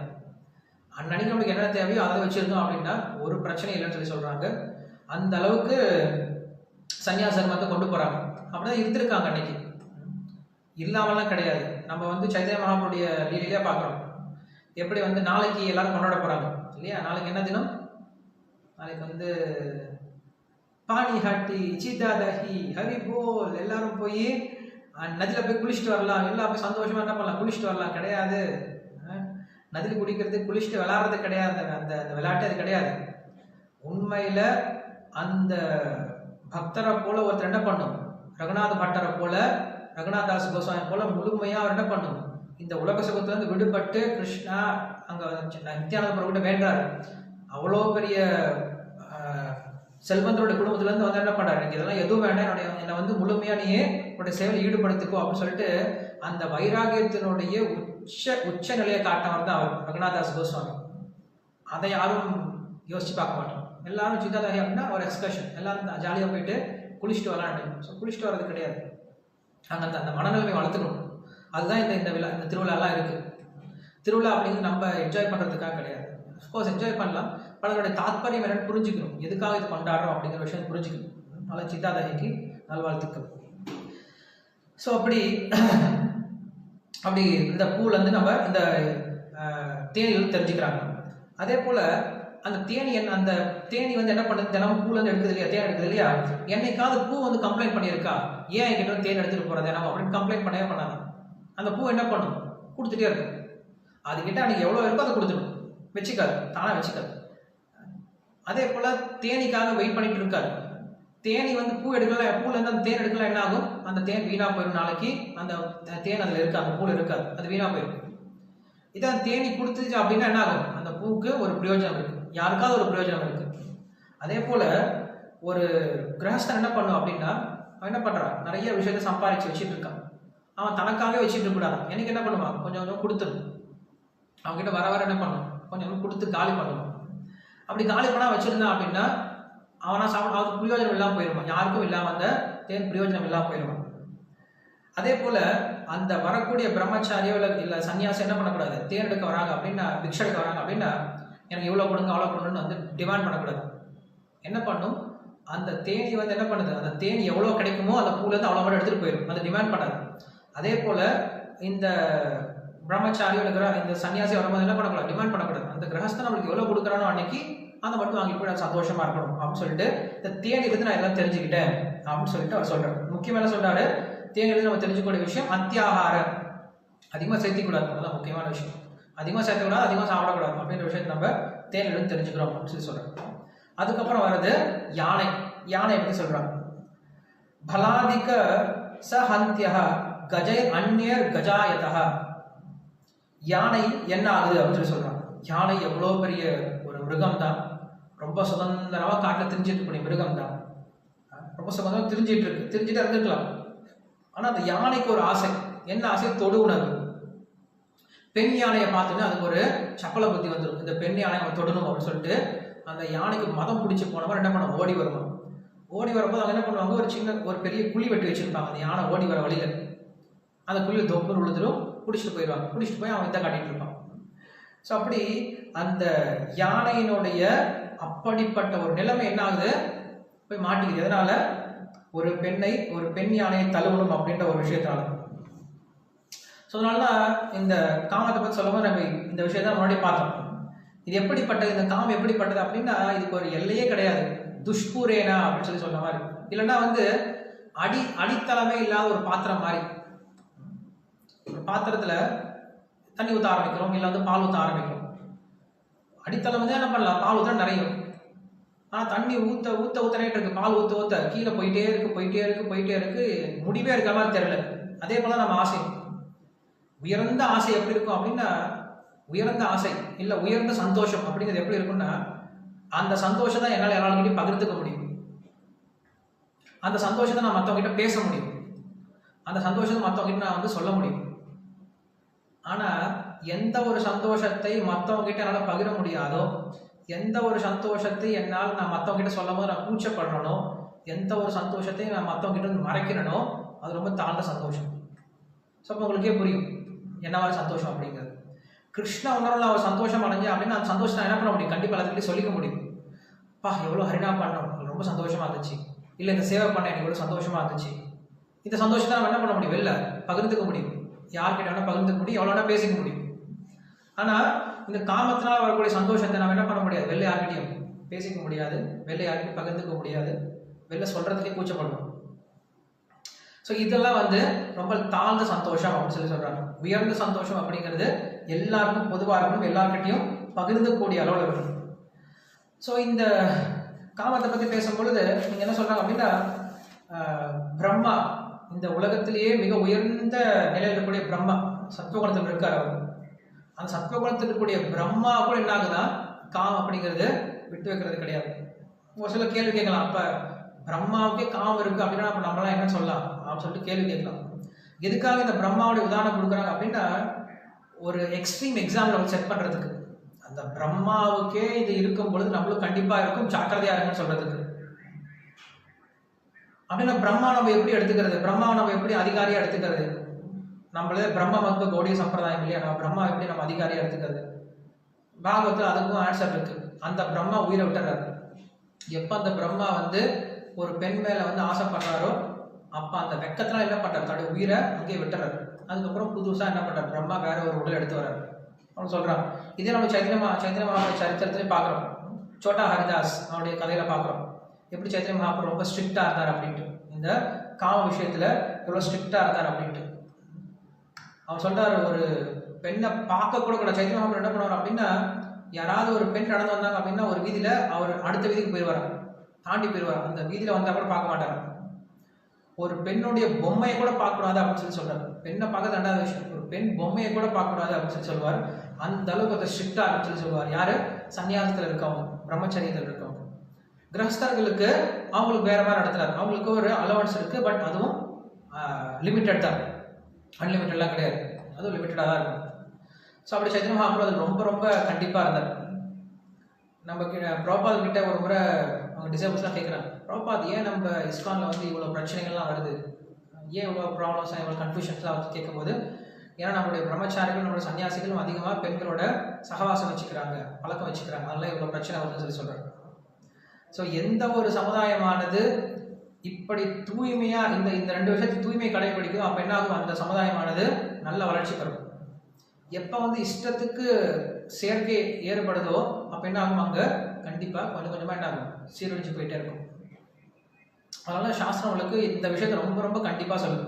அன்னன்னைக்கு நம்மளுக்கு என்ன தேவையோ அதை வச்சுருந்தோம் அப்படின்னா ஒரு பிரச்சனை இல்லைன்னு சொல்லி சொல்கிறாங்க. அந்த அளவுக்கு சன்னியாச தர்மத்தை கொண்டு போகிறாங்க. அப்படிதான் இருந்திருக்காங்க அன்னைக்கு, இல்லாமலாம் கிடையாது. நம்ம வந்து சைதன்ய மகாபுருடைய லீலையிலே பார்க்குறோம், எப்படி வந்து நாளைக்கு எல்லாரும் கொண்டாட போகிறாங்க இல்லையா. நாளைக்கு என்ன தினம், நாளைக்கு வந்து பானி ஹாட்டி சீதாதஹி ஹரி போல், எல்லாரும் போய் நதியில் போய் குளிச்சுட்டு வரலாம், எல்லாம் போய் சந்தோஷமாக என்ன பண்ணலாம், குளிச்சுட்டு வரலாம். கிடையாது, நதியில் குடிக்கிறது குளிச்சுட்டு விளையாடுறது கிடையாது, அந்த விளையாட்டு அது கிடையாது. உண்மையில் அந்த பக்தரை போல ஒருத்தர் என்ன பண்ணும், ரகுநாத பட்டரை போல, ரகுநாதாஸ் கோஸ்வாமி போல முழுமையாக அவர் என்ன பண்ணும், இந்த உலக சுகத்திலிருந்து விடுபட்டு கிருஷ்ணா அங்கே நித்யானந்த பிரபு கிட்ட வேண்டாரு. அவ்வளோ பெரிய செல்வந்தரோட குடும்பத்திலேருந்து வந்து என்ன பண்ணுறாரு, எனக்கு இதெல்லாம் எதுவும் வேண்டாம், என்னை வந்து முழுமையாக நீயே உன்னுடைய சேவையில் ஈடுபடுத்திக்கோ அப்படின்னு சொல்லிட்டு அந்த வைராகியத்தினுடைய உச்ச நிலையை காட்டினவர் தான் அவர் ரகுநாதாஸ் கோஸ்வாமி. அதை யாரும் யோசிச்சு பார்க்க மாட்டோம். எல்லாரும் சீதாதாரி அப்படின்னா ஒரு எக்ஸ்கர்ஷன், எல்லாரும் ஜாலியாக போயிட்டு குளிச்சுட்டு வரலான்னு. ஸோ குளிச்சுட்டு வர்றது கிடையாது, அங்கே அந்த மனநிலைமை வளர்த்துக்கணும். அதுதான் இந்த திருவிழாலாம் இருக்குது. திருவிழா அப்படிங்கிறது நம்ம என்ஜாய் பண்ணுறதுக்காக கிடையாது. அஃப்கோர்ஸ் என்ஜாய் பண்ணலாம், பலருடைய தாத்பரியம் என்னன்னு புரிஞ்சுக்கணும், எதுக்காக இது கொண்டாடுறோம் அப்படிங்கிற விஷயம் புரிஞ்சுக்கணும். அதனால் சீதாதாரிக்கு நல்வாழ்த்துக்கள். ஸோ அப்படி இந்த பூலேருந்து நம்ம இந்த தேனியில் தெரிஞ்சுக்கிறாங்க. அதே போல் அந்த அந்த தேனி வந்து என்ன பண்ணுது, தினமும் பூலேருந்து எடுக்குது இல்லையா, தேன் எடுக்குது இல்லையா. என்னைக்காவது பூ வந்து கம்ப்ளைண்ட் பண்ணியிருக்கா, ஏன் என்கிட்ட வந்து தேன் எடுத்துகிட்டு போகிறது தினம் அப்படின்னு கம்ப்ளைண்ட் பண்ணவே பண்ணாது. அந்த பூ என்ன பண்ணும், கொடுத்துட்டே இருக்கும். அதுக்கிட்ட அன்றைக்கி எவ்வளோ இருக்கோ அதை கொடுத்துடும், வச்சுக்காது, தானாக வச்சுக்காது. அதே போல் தேனிக்காக வெயிட் பண்ணிட்டு இருக்காரு. தேனி வந்து பூ எடுக்கலாம், பூலேருந்து அந்த தேன் எடுக்கலாம், என்ன ஆகும், அந்த தேன் வீணாக போயிடும். நாளைக்கு அந்த தேன் அதில் இருக்காது, அந்த பூவில் இருக்காது, அது வீணாக போயிடும். இதை அந்த தேனி கொடுத்துச்சு அப்படின்னா என்ன ஆகும், அந்த பூவுக்கு ஒரு பிரயோஜனம் இருக்குது, யாருக்காவது ஒரு பிரயோஜனம் இருக்குது. அதே போல் ஒரு கிரகஸ்தன் என்ன பண்ணும் அப்படின்னா, அவன் என்ன பண்ணுறான், நிறைய விஷயத்தை சம்பாதிச்சு வச்சுட்டு இருக்கான். அவன் தனக்காகவே வச்சுட்டு இருக்கக்கூடாது. எனக்கு என்ன பண்ணுவான், கொஞ்சம் கொஞ்சம் கொடுத்துடும். அவங்ககிட்ட வர என்ன பண்ணும், கொஞ்சம் கொஞ்சம் கொடுத்து காலி பண்ணுவான். அப்படி காலி பண்ணால் வச்சுருந்தான் அப்படின்னா அவனா சாப்பிட அவனுக்கு பிரயோஜனம் இல்லாமல் போயிடுவான், யாருக்கும் இல்லாமல் அந்த தேன் பிரயோஜனம் இல்லாமல் போயிடுவான். அதே போல் அந்த வரக்கூடிய பிரம்மச்சாரியோ இல்லை சன்னியாசி என்ன பண்ணக்கூடாது, தேன் எடுக்க வராங்க அப்படின்னா, பிக்ஷை எடுக்க வராங்க அப்படின்னா எனக்கு இவ்வளோ கொடுங்க அவ்வளோ கொடுங்கன்னு வந்து டிமாண்ட் பண்ணக்கூடாது. என்ன பண்ணும், அந்த தேனி வந்து என்ன பண்ணுது, அந்த தேனி எவ்வளோ கிடைக்குமோ அந்த பூலேருந்து அவ்வளோ மட்டும் எடுத்துகிட்டு போயிடும், அதை டிமாண்ட் பண்ணாது. அதே போல் இந்த பிரம்மச்சாரியோ இருக்கிற இந்த சன்னியாசி வரும்போது என்ன பண்ணக்கூடாது, டிமாண்ட் பண்ணக்கூடாது. அந்த கிரகஸ்தன் நம்மளுக்கு எவ்வளோ கொடுக்குறானோ அன்னைக்கு அதை மட்டும் வாங்கி போய் நான் சந்தோஷமா இருக்கணும் அப்படின்னு சொல்லிட்டு இந்த தேனிலிருந்து நான் எல்லாம் தெரிஞ்சுக்கிட்டேன் அப்படின்னு சொல்லிட்டு அவர் சொல்றாரு. முக்கியமாக என்ன சொல்றாரு, தேனிலிருந்து நம்ம தெரிஞ்சுக்கூடிய விஷயம் அத்தியாகாரம் அதிகமாக சேர்த்திக்கூடாது, அதுதான் முக்கியமான விஷயம். அதிகமாக சேர்க்கக்கூடாது, அதிகமாக சாப்பிடக்கூடாது அப்படின்ற விஷயத்தை நம்ம தேனிலிருந்து தெரிஞ்சுக்கிறோம் அப்படின்னு சொல்லி சொல்கிறோம். அதுக்கப்புறம் வர்றது யானை. யானை எப்படி சொல்கிறாங்க? பலாதிக சஹந்தியா கஜை அந்நியர் கஜாயதா. யானை என்ன ஆகுது அப்படின்னு சொல்லி சொல்கிறாங்க. யானை எவ்வளோ பெரிய ஒரு மிருகம் தான், ரொம்ப சுதந்திரமாக காட்டில் திரிஞ்சிட்டு இருக்கக்கூடிய மிருகம் தான், ரொம்ப சுதந்திரமாக திரிஞ்சிட்டு இருந்துக்கலாம். ஆனால் அந்த யானைக்கு ஒரு ஆசை. என்ன ஆசை? தொடு உணவு. பெண் யானையை பார்த்தோன்னா அதுக்கு ஒரு சப்பல புத்தி வந்துடும், இந்த பெண் யானை அவன் தொடணும் அப்படின்னு சொல்லிட்டு அந்த யானைக்கு மதம் பிடிச்சி போனவங்க என்ன பண்ணுவாங்க? ஓடி வருவாங்க. ஓடி வரும்போது அவங்க என்ன பண்ணுவாங்க? ஒரு பெரிய குழி வெட்டி வச்சிருப்பாங்க அந்த யானை ஓடி வர வழியில. அந்த குழியில் தொப்பு விழுந்துடும், பிடிச்சிட்டு போயிடுவாங்க. பிடிச்சிட்டு போய் அவன் இதை காட்டிட்டு இருப்பான். ஸோ அப்படி அந்த யானையினுடைய அப்படிப்பட்ட ஒரு நிலைமை என்ன ஆகுது? போய் மாட்டிக்குது. எதனால? ஒரு பெண் யானையை தழுவணும் அப்படின்ற ஒரு விஷயத்தால. ஸோ அதனாலதான் இந்த காமத்தை பற்றி சொல்லும்போது நம்ம இந்த விஷயத்த முன்னாடி பார்த்தோம். இது எப்படிப்பட்டது? இந்த காமம் எப்படிப்பட்டது அப்படின்னா இதுக்கு ஒரு எல்லையே கிடையாது. துஷ்பூரேனா அப்படின்னு சொல்லி சொன்ன மாதிரி, இல்லைன்னா அடித்தளமே இல்லாத ஒரு பாத்திரம் மாதிரி. ஒரு பாத்திரத்துல தண்ணி ஊற்ற ஆரம்பிக்கிறோம், இல்லை பால் ஊற்ற ஆரம்பிக்கிறோம். அடித்தளம் என்ன பண்ணலாம்? பால் ஊற்ற நிறையும். ஆனால் தண்ணி ஊத்தனே இருக்கு, பால் ஊற்ற கீழே போயிட்டே இருக்கு, முடிவே இருக்க மாதிரி தெரியல. அதே போல நம்ம ஆசை, உயர்ந்த ஆசை எப்படி இருக்கும் அப்படின்னா, உயர்ந்த ஆசை இல்லை உயர்ந்த சந்தோஷம் அப்படிங்கிறது எப்படி இருக்குன்னா, அந்த சந்தோஷம் தான் என்னால் எல்லாருக்கிட்டையும் பகிர்ந்துக்க முடியும். அந்த சந்தோஷத்தை நான் மற்றவங்க கிட்ட பேச முடியும். அந்த சந்தோஷத்தை மற்றவங்க கிட்ட நான் சொல்ல முடியும். ஆனா எந்த ஒரு சந்தோஷத்தை மற்றவங்க கிட்ட என்னால் பகிர முடியாதோ, எந்த ஒரு சந்தோஷத்தை என்னால் நான் மற்றவங்க கிட்ட சொல்லும் போது நான் கூச்சப்படுறனோ, எந்த ஒரு சந்தோஷத்தை நான் மற்றவங்க கிட்ட மறைக்கிறனோ, அது ரொம்ப தாழ்ந்த சந்தோஷம். ஸோ அப்போ உங்களுக்கே புரியும் என்னவா சந்தோஷம் அப்படிங்கிறது. கிருஷ்ண உணர்வுல அவர் சந்தோஷம் அடைஞ்சு அப்படின்னா அந்த சந்தோஷம் என்ன பண்ண முடியும்? கண்டிப்பாக எல்லாத்துக்கிட்டே சொல்லிக்க முடியும். பா எவ்வளோ ஹரினா பண்ணோம், ரொம்ப சந்தோஷமா இருந்துச்சு, இல்லை இந்த சேவை பண்ண எனக்கு எவ்வளோ சந்தோஷமா இருந்துச்சு. இந்த சந்தோஷத்தை நம்ம என்ன பண்ண முடியும்? வெளில பகிர்ந்துக்க முடியும். யார்கிட்ட வேணா பகிர்ந்துக்க முடியும், எவ்வளோ வேணா பேசிக்க முடியும். ஆனால் இந்த காமத்தினால் வரக்கூடிய சந்தோஷத்தை நம்ம என்ன பண்ண முடியாது? வெளில யார்கிட்டையும் பேசிக்க முடியாது, வெளில யார்கிட்டையும் பகிர்ந்துக்க முடியாது, வெளில சொல்றதுக்கே கூச்சப்படணும். ஸோ இதெல்லாம் ரொம்ப தாழ்ந்த சந்தோஷம் அப்படின்னு சொல்லி சொல்றாங்க. உயர்ந்த சந்தோஷம் அப்படிங்கிறது எல்லாருக்கும் பொதுவாக இருக்கணும், எல்லார்கிட்டையும் பகிர்ந்துக்கூடிய அளவில் இருக்கணும். ஸோ இந்த காமத்தை பற்றி பேசும் பொழுது நீங்க என்ன சொல்றாங்க அப்படின்னா, பிரம்மா, இந்த உலகத்திலேயே மிக உயர்ந்த நிலையில் இருக்கக்கூடிய பிரம்மா, சத்வகுணத்தில் இருக்கார் அவர். அந்த சத்வகுணத்தில் இருக்கக்கூடிய பிரம்மா கூட என்ன ஆகுதா? காம் அப்படிங்கிறது விட்டு வைக்கிறது கிடையாது. ஒரு சில கேள்வி கேட்கலாம், அப்ப பிரம்மாவுக்கே காமம் இருக்கு அப்படின்னா அப்ப நம்மளாம் என்ன சொல்லலாம் அப்படின்னு சொல்லிட்டு கேள்வி கேட்கலாம். எதுக்காக இந்த பிரம்மாவுடைய உதாரணம் கொடுக்குறாங்க அப்படின்னா, ஒரு எக்ஸ்ட்ரீம் எக்ஸாம்பிள் செட் பண்றதுக்கு. அந்த பிரம்மாவுக்கே இது இருக்கும் பொழுது நம்மளும் கண்டிப்பா இருக்கும், ஜாக்கிரதையா இருக்குன்னு சொல்றதுக்கு. அப்படின்னா பிரம்மா நம்ம எப்படி எடுத்துக்கிறது? பிரம்மாவை நம்ம எப்படி அதிகாரியா எடுத்துக்கிறது? நம்மளே பிரம்ம மத்வ கௌடிய சம்பிரதாயம் இல்லையா, நம்ம பிரம்மா எப்படி நம்ம அதிகாரியா எடுத்துக்கிறது? பாகவத்தில் அதுக்கும் ஆன்சர் இருக்கு. அந்த பிரம்மா உயிரை விட்டுறாரு. எப்ப அந்த பிரம்மா ஒரு பெண் மேல ஆசைப்படுறாரோ அப்ப அந்த வெக்கத்துல என்ன பண்றாரு? தன்னுடைய உயிரை அங்கேயே விட்டுறாரு. அதுக்கப்புறம் புதுசா என்ன பண்றாரு? பிரம்மா வேற ஒரு உடல் எடுத்து வர்றாரு. அவன் சொல்றான். இதே நம்ம சைத்தன்ய மகாபுர சரித்திரத்திலே பாக்குறோம். சோட்டா ஹரிதாஸ் அவனுடைய கதையில பாக்குறோம் எப்படி சைத்தன்ய மகாபுரம் ரொம்ப ஸ்ட்ரிக்டா இருந்தார் அப்படின்ட்டு, இந்த காம விஷயத்துல எவ்வளவு ஸ்ட்ரிக்டா இருந்தார் அப்படின்ட்டு. அவன் சொல்றாரு, ஒரு பெண்ணை பார்க்க கூட சைத்தன்ய மகாபுரம் என்ன பண்ணுவார் அப்படின்னா, யாராவது ஒரு பெண் நடந்து வந்தாங்க அப்படின்னா ஒரு வீதியில அவர் அடுத்த வீதிக்கு போயிடுவார், தாண்டி போயிடுவார். அந்த வீதியில வந்தா கூட பார்க்க மாட்டார். ஒரு பெண்ணுடைய பொம்மையை கூட பார்க்கக்கூடாது அப்படின்னு சொல்லி சொல்றாரு. பெண்ணை பார்க்க ரெண்டாவது விஷயம், ஒரு பெண் பொம்மையை கூட பார்க்கக்கூடாது அப்படின்னு சொல்லி சொல்லுவார். அந்த அளவுக்கு அதை ஸ்ட்ரிக்டா அப்படின்னு சொல்லி சொல்லுவார். யாரு? சன்னியாசத்துல இருக்கவங்க, பிரம்மச்சரியத்தில் இருக்கவங்க. கிரகஸ்தர்களுக்கு அவங்களுக்கு வேற மாதிரி நடத்துறாரு. அவங்களுக்கு ஒரு அலவன்ஸ் இருக்கு, பட் அதுவும் லிமிட்டட் தான், அன்லிமிட்டட்லாம் கிடையாது, அதுவும் லிமிட்டடாக தான் இருக்கும். ஸோ அப்படி சைத்தன்ய மகாபுரம் அது ரொம்ப ரொம்ப கண்டிப்பாக இருந்தார். நம்ம பிரபாத் கிட்ட ஒரு முறை அவங்க டிசேபிள்ஸ்லாம் கேட்குறாங்க, பிரபாத் ஏன் நம்ம இஸ்கானில் இவ்வளோ பிரச்சனைகள்லாம் வருது, ஏன் இவ்வளோ ப்ராப்ளம்ஸ் இவ்வளோ கன்ஃபியூஷன்ஸ்லாம் கேட்கும்போது, ஏன்னா நம்மளுடைய பிரம்மச்சாரிகள் நம்மளுடைய சன்னியாசிகளும் அதிகமாக பெண்களோட சகவாசம் வச்சுக்கிறாங்க, பழக்கம் வச்சுக்கிறாங்க, அதெல்லாம் இவ்வளோ பிரச்சனை வருதுன்னு சொல்லி சொல்கிறாங்க. ஸோ எந்த ஒரு சமுதாயமானது இப்படி தூய்மையா இந்த ரெண்டு விஷயத்துக்கு தூய்மை கடைபிடிக்கும், அப்ப என்ன ஆகும்? அந்த சமுதாயமானது நல்ல வளர்ச்சி பெறும். எப்ப இஷ்டத்துக்கு சேர்க்கை ஏற்படுதோ அப்ப என்ன ஆகும்? அங்க கண்டிப்பா கொஞ்சம் கொஞ்சமா என்ன ஆகும்? சீரழிஞ்சு போயிட்டே இருக்கும். அதனால சாஸ்திரங்களுக்கு இந்த விஷயத்த ரொம்ப ரொம்ப கண்டிப்பா சொல்லுது.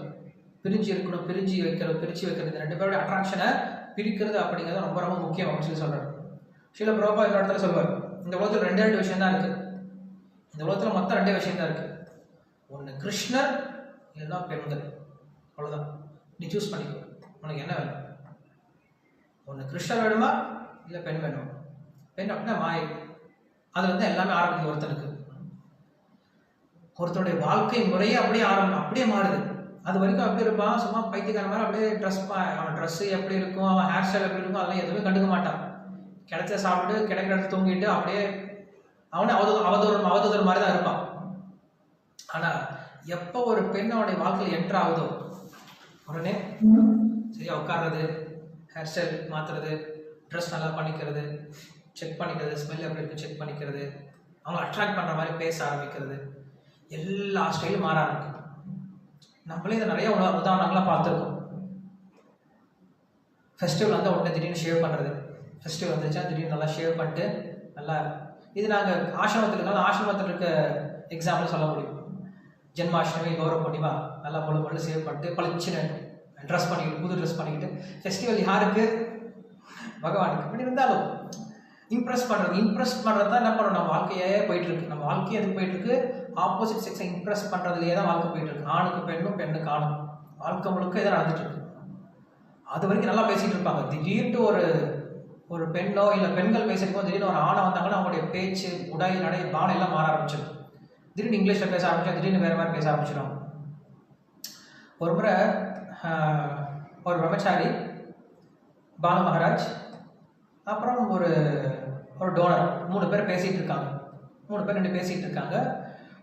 பிரிஞ்சு இருக்கணும், பிரிச்சு வைக்கிறது, இந்த ரெண்டு பேருடைய அட்ராக்ஷனை பிரிக்கிறது அப்படிங்கிறது ரொம்ப ரொம்ப முக்கியம் அப்படின்னு சொல்லி சொல்கிறார். ஸ்ரீல பிரபுபாதா இந்த இடத்துல சொல்லுவார், இந்த உலகத்தில் ரெண்டு விஷயம் தான் இருக்குது. இந்த உலகத்தில் மொத்தம் 2 விஷயம் தான் இருக்குது. ஒன்று கிருஷ்ணர், இல்லைன்னா பெண்கள். அவ்வளோதான். நீ சூஸ் பண்ணிக்கோ, உனக்கு என்ன வேணும். ஒன்று கிருஷ்ணர் வேணுமா, இல்லை பெண் வேணுமா. பெண் அப்படின்னா மாயை. அதில் வந்து எல்லாமே ஆரம்பிக்குது. ஒருத்தருடைய வாழ்க்கை முறையே அப்படியே மாறுது. அது வரைக்கும் அப்படி இருப்பான், சும்மா பைத்தியக்கார மாதிரி அப்படியே அவன் ட்ரெஸ்ஸு எப்படி இருக்கும், அவன் ஹேர் ஸ்டைல் எப்படி இருக்கும், அதெல்லாம் எதுவுமே கண்டுக்க மாட்டான். கிடைச்ச சாப்பிட்டு கிடைக்கிற இடத்துல தூங்கிட்டு அப்படியே அவனே அவதூறு மாதிரி தான் இருப்பான். ஆனால் எப்போ ஒரு பெண் அவனுடைய வாழ்க்கையில் என்ட்ரு ஆகுதோ உடனே சரியா உட்கார்றது, ஹேர் ஸ்டைல் மாற்றுறது, ட்ரெஸ் நல்லா பண்ணிக்கிறது, செக் பண்ணிக்கிறது, ஸ்மெல் எப்படி இருக்குது செக் பண்ணிக்கிறது, அவங்களை அட்ராக்ட் பண்ணுற மாதிரி பேச ஆரம்பிக்கிறது, எல்லா ஸ்டைலும் மாற ஆரம்பிக்கும். நம்மளே இதை நிறைய உதாரணங்களாக பார்த்துருக்கோம். ஃபெஸ்டிவல் வந்து உடனே திடீர்னு ஷேவ் பண்ணுறது, ஃபெஸ்டிவல் வந்துச்சா திடீர்னு நல்லா ஷேவ் பண்ணிட்டு நல்லா, இது நாங்கள் ஆசிரமத்தில் இருக்க எக்ஸாம்பிள் சொல்ல முடியும். ஜென்மாஷ்டமி, கௌரவ பூர்ணிமா நல்லா பொண்ணு சேவ் பண்ணிட்டு பளிச்சுன்னு ட்ரெஸ் பண்ணிக்கிட்டு, புது ட்ரெஸ் பண்ணிக்கிட்டு, ஃபெஸ்டிவல் யாருக்கு, பகவானுக்கு. அப்படி இருந்தாலும் இம்ப்ரெஸ் பண்ணுறது தான் என்ன பண்ணணும், நம்ம வாழ்க்கையே போயிட்டுருக்கு. நம்ம வாழ்க்கையே எதுக்கு போயிட்டுருக்கு, ஆப்போசிட் செக்ஸை இம்ப்ரெஸ் பண்ணுறதுலேயே தான் வாழ்க்கை போயிட்டுருக்கு. ஆணுக்கு பெண்ணும், பெண்ணுக்கு ஆணும், வாழ்க்கை முழுக்க இதை நடந்துட்டுருக்கு. அது வரைக்கும் நல்லா பேசிகிட்டு இருப்பாங்க. திடீர்னு ஒரு பெண்ணோ இல்லை பெண்கள் பேசியிருக்கோம், திடீர்னு ஒரு ஆணை வந்தாங்கன்னா அவங்களுடைய பேச்சு, உடை, நடை, பானம் எல்லாம் மாற ஆரம்பிச்சிடும். திடீர்னு இங்கிலீஷில் பேச ஆரம்பிச்சோம், திடீர்னு வேறு மாதிரி பேச ஆரம்பிச்சிடும். ஒரு முறை ஒரு பிரம்மச்சாரி, பானு மகாராஜ், அப்புறம் ஒரு டோனர், 3 பேர் பேசிகிட்டு இருக்காங்க. 3 பேர் 2 பேசிகிட்டு இருக்காங்க.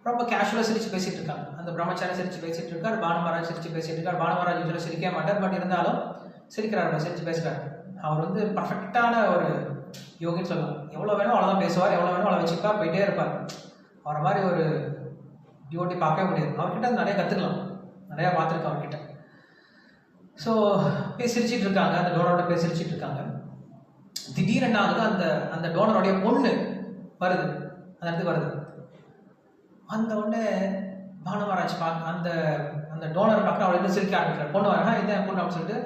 ரொம்ப கேஷுவலாக சிரித்து பேசிகிட்டு இருக்காங்க. அந்த பிரம்மச்சாரி சிரித்து பேசிகிட்டு இருக்கார், பானு மகாராஜ் சிரித்து பேசிகிட்டு இருக்கார். பானு மகாராஜ் யூஸ்வலாக சிரிக்கவே மாட்டார், பட் இருந்தாலும் சிரிக்கிறார், சிரித்து பேசுகிறார். அவர் வந்து பர்ஃபெக்டான ஒரு யோகின்னு சொல்லலாம். எவ்வளோ வேணும் அவ்வளோதான் பேசுவார், எவ்வளோ வேணும் அவ்வளோ வச்சுப்பா போயிட்டே இருப்பார். அவரை மாதிரி ஒரு டிவோட்டி பார்க்கவே முடியாது. அவர்கிட்ட நிறைய கற்றுக்கலாம், நிறையா பார்த்துருக்கேன் அவர்கிட்ட. ஸோ சிரிச்சிட்டு இருக்காங்க, அந்த டோனரோட சிரிச்சிட்டு இருக்காங்க. திடீர்னு என்ன ஆகுது, அந்த டோனரோடைய பொண்ணு வருது, அந்த இடத்துக்கு வருது. அந்த உடனே பானு மகாராஜ் அந்த டோனர் பார்க்க அவளை வந்து சிரிக்க ஆரம்பிக்கிறார். பொண்ணு வரா, இதான் பொண்ணு அப்படின்னு சொல்லிட்டு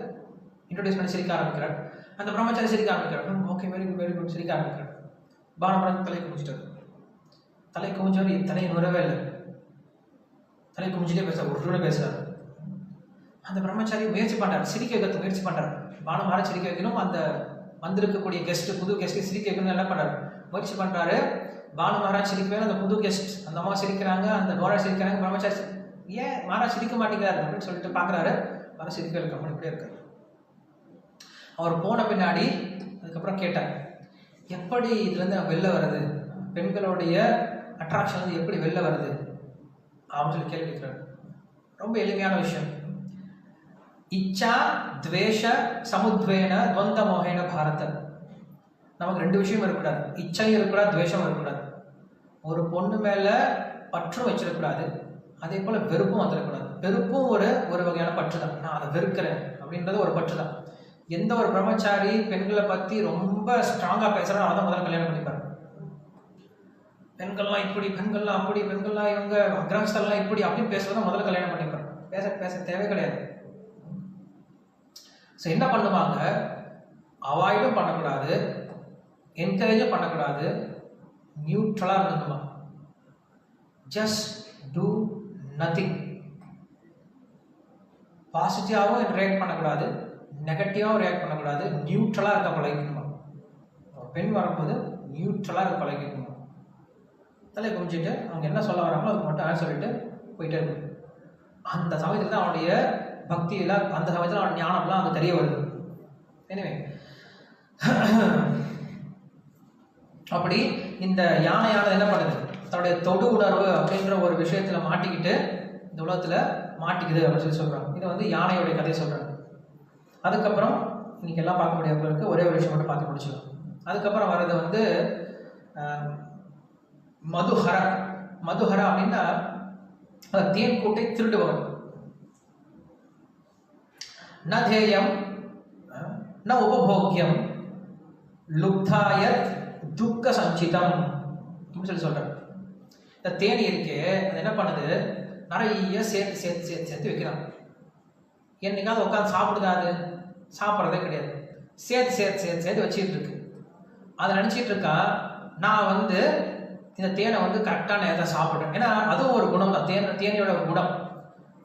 இன்ட்ரோடியூஸ் பண்ணி சிரிக்க ஆரம்பிக்கிறார். அந்த பிரம்மச்சாரி சிரிக்க ஆரம்பிக்கிறார். ஓகே, வெரி குட் சிரிக்க ஆரம்பிக்கிறார். பானு மகாராஜ் தலை குமிச்சிட்டார். தலை குமிஞ்சவர் தலையை நுறவே இல்லை, தலை குமிஞ்சிட்டே பேசுறாரு. அந்த பிரம்மச்சாரி முயற்சி பண்றாரு, சிரிக்க வைக்கிறது முயற்சி பண்றாரு. பானு மகாராஜ் சிரிக்க வைக்கணும், அந்த வந்திருக்கக்கூடிய புது கெஸ்ட் சிரிக்க வைக்கணும், என்ன பண்றாரு, முயற்சி பண்றாரு. பானு மகாராஜ் சிரிக்கவே, அந்த புது கெஸ்ட், அந்த அம்மா சிரிக்கிறாங்க, அந்த டோனர் சிரிக்கிறாங்க. பிரம்மச்சாரி ஏன் மகாராஜ் சிரிக்க மாட்டேங்கிறாரு அப்படின்னு சொல்லிட்டு பாக்குறாரு. மகாராஜ் சிரிக்க வைக்க இப்படியே இருக்காரு. அவர் போன பின்னாடி அதுக்கப்புறம் கேட்டார், எப்படி இதுலேருந்து வெளில வருது, பெண்களுடைய அட்ராக்ஷன் வந்து எப்படி வெளில வருது அப்படின்னு சொல்லி கேள்வி கேட்கிறார். ரொம்ப எளிமையான விஷயம். இச்சா துவேஷ சமுத்வேன துவந்த மோகேன பாரத. நமக்கு 2 விஷயம் இருக்கக்கூடாது. இச்சையும் இருக்கக்கூடாது, துவேஷம் இருக்கக்கூடாது. ஒரு பொண்ணு மேல பற்றும் வச்சிடக்கூடாது, அதே போல வெறுப்பும் வந்துடக்கூடாது. வெறுப்பும் ஒரு வகையான பற்று தான். நான் அதை வெறுக்கிறேன் அப்படின்றது ஒரு பற்று தான். எந்த ஒரு பிரம்மச்சாரி பெண்களை பத்தி ரொம்ப ஸ்ட்ராங்கா பேசுறானோ அவன் தான் முதல்ல கல்யாணம் பண்ணிப்பாரு. பெண்கள்லாம் இப்படி, பெண்கள்லாம் அப்படி, பெண்கள்லாம் இவங்க, அக்ராஸ்தெல்லாம் இப்படி அப்படின்னு பேசுறதான் முதல்ல கல்யாணம் பண்ணிப்பாரு. பேச தேவை கிடையாது. ஸோ என்ன பண்ணுவாங்க, அவாய்டும் பண்ணக்கூடாது, என்கரேஜும் பண்ணக்கூடாது, நியூட்ரலாக இருந்துக்குமா. Just do nothing. பாசிட்டிவாகவும் ரியாக்ட் பண்ணக்கூடாது, நெகட்டிவாகவும் ரியாக்ட் பண்ணக்கூடாது, நியூட்ரலாக இருக்க பழகிக்கணுமா. பெண் வரும்போது நியூட்ரலாக இருக்க பழகிக்கணுமா. தலை குமிச்சிட்டு அவங்க என்ன சொல்ல வராங்களோ அதுக்கு மட்டும் சொல்லிட்டு போயிட்டே இருக்கும். அந்த சமயத்தில் தான் அவனுடைய பக்தியில், அந்த சமயத்தில் அவனுடைய ஞானம்லாம் அங்கே தெரிய வருது. எனவே அப்படி இந்த யானையானது என்ன பண்ணுது, தன்னுடைய தொடு உணர்வு அப்படின்ற ஒரு விஷயத்துல மாட்டிக்கிட்டு இந்த உலகத்துல மாட்டிக்குது அப்படின்னு சொல்லி சொல்றாங்க. இதை வந்து யானையோடைய கதையை சொல்றாங்க. அதுக்கப்புறம் இன்னைக்கு எல்லாம் பார்க்க முடியாதவங்களுக்கு ஒரே ஒரு விஷயம் மட்டும் பார்த்து முடிச்சுக்கலாம். அதுக்கப்புறம் வர்றது வந்து மதுஹர அப்படின்னா தேன் கூட்டை திருடுபவன். ந தேயம் ந உபபோக்கியம் லுப்தாய துக்க சஞ்சிதம் அப்படின்னு சொல்லி சொல்றாரு. இந்த தேனி இருக்கு, அது என்ன பண்ணுது, நிறைய சேர்த்து வைக்கிறான். என்னைக்காவது உட்காந்து சாப்பிடுதா, அது சாப்பிட்றதே கிடையாது. சேர்த்து வச்சுட்டு இருக்கு. அதை நினச்சிட்டு இருக்கா நான் வந்து இந்த தேனை வந்து கரெக்டான நேரத்தை சாப்பிட்றேன். ஏன்னா அதுவும் ஒரு குணம் தான், தேனியோட ஒரு குணம்.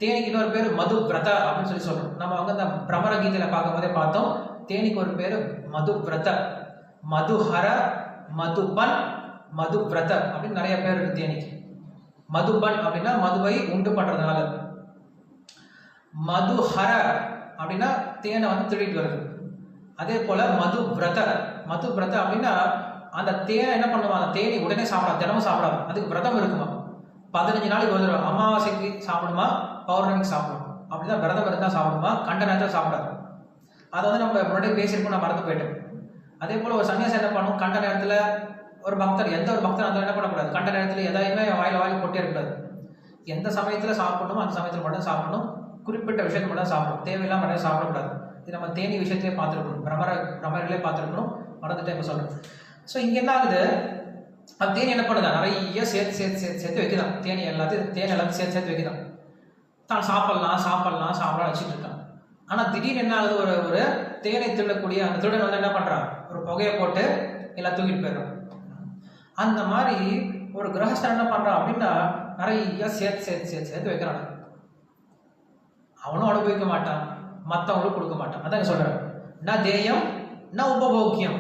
தேனிக்கு இன்னொரு பேர் மது விரத அப்படின்னு சொல்லி சொல்றோம். நம்ம வந்து அந்த பிரமர கீதையில பார்க்கும் போதே பார்த்தோம், தேனிக்கு ஒரு பேர் மது விரத, மதுஹர, மதுபன், மது விரத அப்படின்னு நிறைய பேர் இருக்கு தேனிக்கு. மதுபன் அப்படின்னா மதுவை உண்டு பண்றதுனால, மதுஹர அப்படின்னா தேனை வந்து திருடிட்டு வருது. அதே போல மது விரத அப்படின்னா அந்த தேனை என்ன பண்ணுமா, அந்த தேனி உடனே சாப்பிடாது, தினமும் சாப்பிடாது, அதுக்கு விரதம் இருக்குமா. 15 நாளைக்கு ஒரு தடவை, அமாவாசைக்கு சாப்பிடுமா, பௌர்ணமிக்கு சாப்பிடுமா, அப்படிதான் விரதம் இருந்தால் சாப்பிடுமா, கண்ட நேரத்தில் சாப்பிடாது. அதை வந்து நம்ம முன்னாடி பேசியிருக்கோம், நான் மறந்து போயிட்டேன். அதே போல ஒரு சன்னியாசி என்ன பண்ணும், கண்ட நேரத்தில் ஒரு பக்தர், எந்த ஒரு பக்தர் அந்த என்ன பண்ணக்கூடாது, கண்ட நேரத்தில் எதையுமே வாயில போட்டே இருக்கக்கூடாது. எந்த சமயத்தில் சாப்பிடணுமோ அந்த சமயத்தில் மட்டும் சாப்பிடணும், குறிப்பிட்ட விஷயத்தை மட்டும் சாப்பிடணும், தேவையில்லாம நிறைய சாப்பிடக்கூடாது. இது நம்ம தேனி விஷயத்திலே பார்த்துருக்கணும், பிரமரிலே பார்த்துருக்கணும், மறந்துட்டே இப்போ சொல்றேன். ஸோ இங்கே என்ன ஆகுது, அது தேனி என்ன பண்ணுதா, நிறைய சேர்த்து வைக்குதான், தேனி எல்லாத்தையும் சேர்த்து வைக்குதான். தான் சாப்பிடலாம் வச்சுட்டு இருக்கான். ஆனால் திடீர்னு என்ன ஆகுது, ஒரு தேனை திருடக்கூடிய அந்த திருடன் வந்து என்ன பண்ணுறான், ஒரு புகையை போட்டு எல்லாம் தூக்கிட்டு போயிடுறான். அந்த மாதிரி ஒரு கிரகஸ்தன் என்ன பண்ணுறான் அப்படின்னா நிறைய சேர்த்து வைக்கிறான். அவனும் அனுபவிக்க மாட்டான், மற்றவங்களும் கொடுக்க மாட்டான். அதான் சொல்கிறேன், ந தேயம் ந உபபோக்கியம்,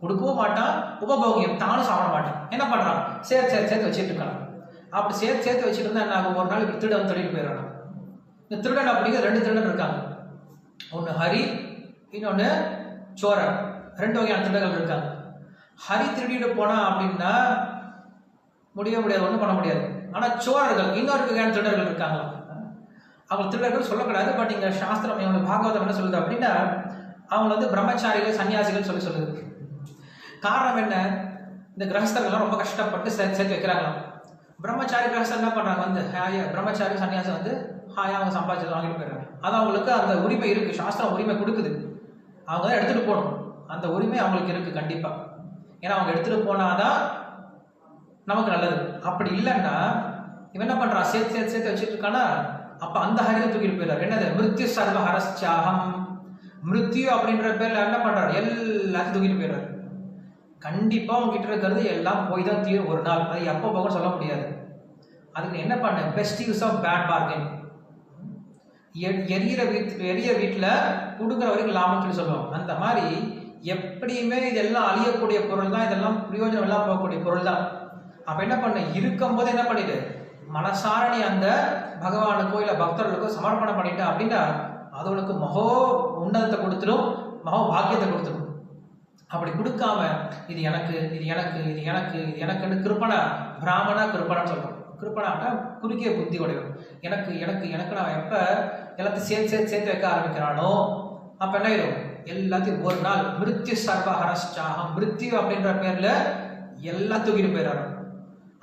கொடுக்கவும் மாட்டான், உபபோகியம் தானும் சாப்பிட மாட்டான். என்ன பண்ணுறான், சேர்த்து வச்சுட்டு இருக்கான். அப்படி சேர்த்து வச்சுட்டு இருந்தா என்ன, ஒரு நாள் இப்படி திருடன் திருடிட்டு போயிடறான். இந்த திருடன் அப்படிங்கிற 2 திருடன் இருக்காங்க, ஒன்று ஹரி, இன்னொன்று சோரன். 2 வகையான திருடர்கள் இருக்காங்க. ஹரி திருடிட்டு போனா அப்படின்னா முடியாது, ஒன்றும் பண்ண முடியாது. ஆனால் சோரர்கள், இன்னொரு வகையான திருடர்கள் இருக்காங்க. அவங்க திருடர்கள் சொல்லக்கூடாது, பட் இங்கே சாஸ்திரம், இவங்க பாகவதம் என்ன சொல்லுது அப்படின்னா அவங்க வந்து பிரம்மச்சாரிகள், சன்னியாசிகள் சொல்லுது. காரணம் என்ன, இந்த கிரகஸ்தர்கள்லாம் ரொம்ப கஷ்டப்பட்டு சேர்த்து வைக்கிறாங்களாம். பிரம்மச்சாரி கிரகஸ்தர் என்ன பண்றாங்க, வந்து பிரம்மச்சாரி சன்னியாசம் வந்து அவங்க சம்பாதிச்சு வாங்கிட்டு போயிடுறாங்க. அது அவங்களுக்கு அந்த உரிமை இருக்கு, சாஸ்திரம் உரிமை கொடுக்குது, அவங்க தான் எடுத்துட்டு போகணும். அந்த உரிமை அவங்களுக்கு இருக்கு கண்டிப்பா. ஏன்னா அவங்க எடுத்துட்டு போனாதான் நமக்கு நல்லது. அப்படி இல்லைன்னா இவன் என்ன பண்றான், சேர்த்து வச்சுட்டு இருக்கானா, அப்ப அந்த ஹரியை தூக்கிட்டு போயிடுறாரு. என்னது, மிருத்யு சர்வ ஹரஸ்சாகம், மிருத்யு அப்படின்ற பேர்ல என்ன பண்றாரு, எல்லாத்தையும் தூக்கிட்டு போயிடுறாரு. கண்டிப்பா உங்ககிட்ட இருக்கிறது எல்லாம் போய் தான் தீரும் ஒரு நாள், அது எப்போ போக சொல்ல முடியாது. அதுக்கு என்ன பண்ண, best use of bad bargain. எரிய வீட்டுல கொடுக்குற வரைக்கும் லாபம் சொல்லி சொல்லுவோம். அந்த மாதிரி எப்படியுமே இதெல்லாம் அழியக்கூடிய பொருள் தான், இதெல்லாம் பிரயோஜனம் எல்லாம் போகக்கூடிய பொருள் தான். அப்ப என்ன பண்ண, இருக்கும் போது என்ன பண்ணிட்டு மனசாரணி அந்த பகவானுக்கோ இல்ல பக்தர்களுக்கோ சமர்ப்பணம் பண்ணிட்ட அப்படின்னா அது உனக்கு மகோ உன்னதத்தை கொடுத்துடும், மகோ பாக்கியத்தை கொடுத்துடும். அப்படி கொடுக்காம இது எனக்குன்னு கிருப்பனா, பிராமணா கிருப்பனான்னு சொல்றோம். கிருப்பனாட்டா குறுகிய புத்தி உடையவன். எனக்கு நான் எப்ப எல்லாத்தையும் சேர்த்து வைக்க ஆரம்பிக்கிறானோ அப்ப என்ன ஆயிடும், எல்லாத்தையும் ஒரு நாள் மிருத்யு சர்வ ஹரஸ்சாகம், மிருத்யு அப்படின்ற பேர்ல எல்லாம் தூக்கிட்டு போயிடறாரு.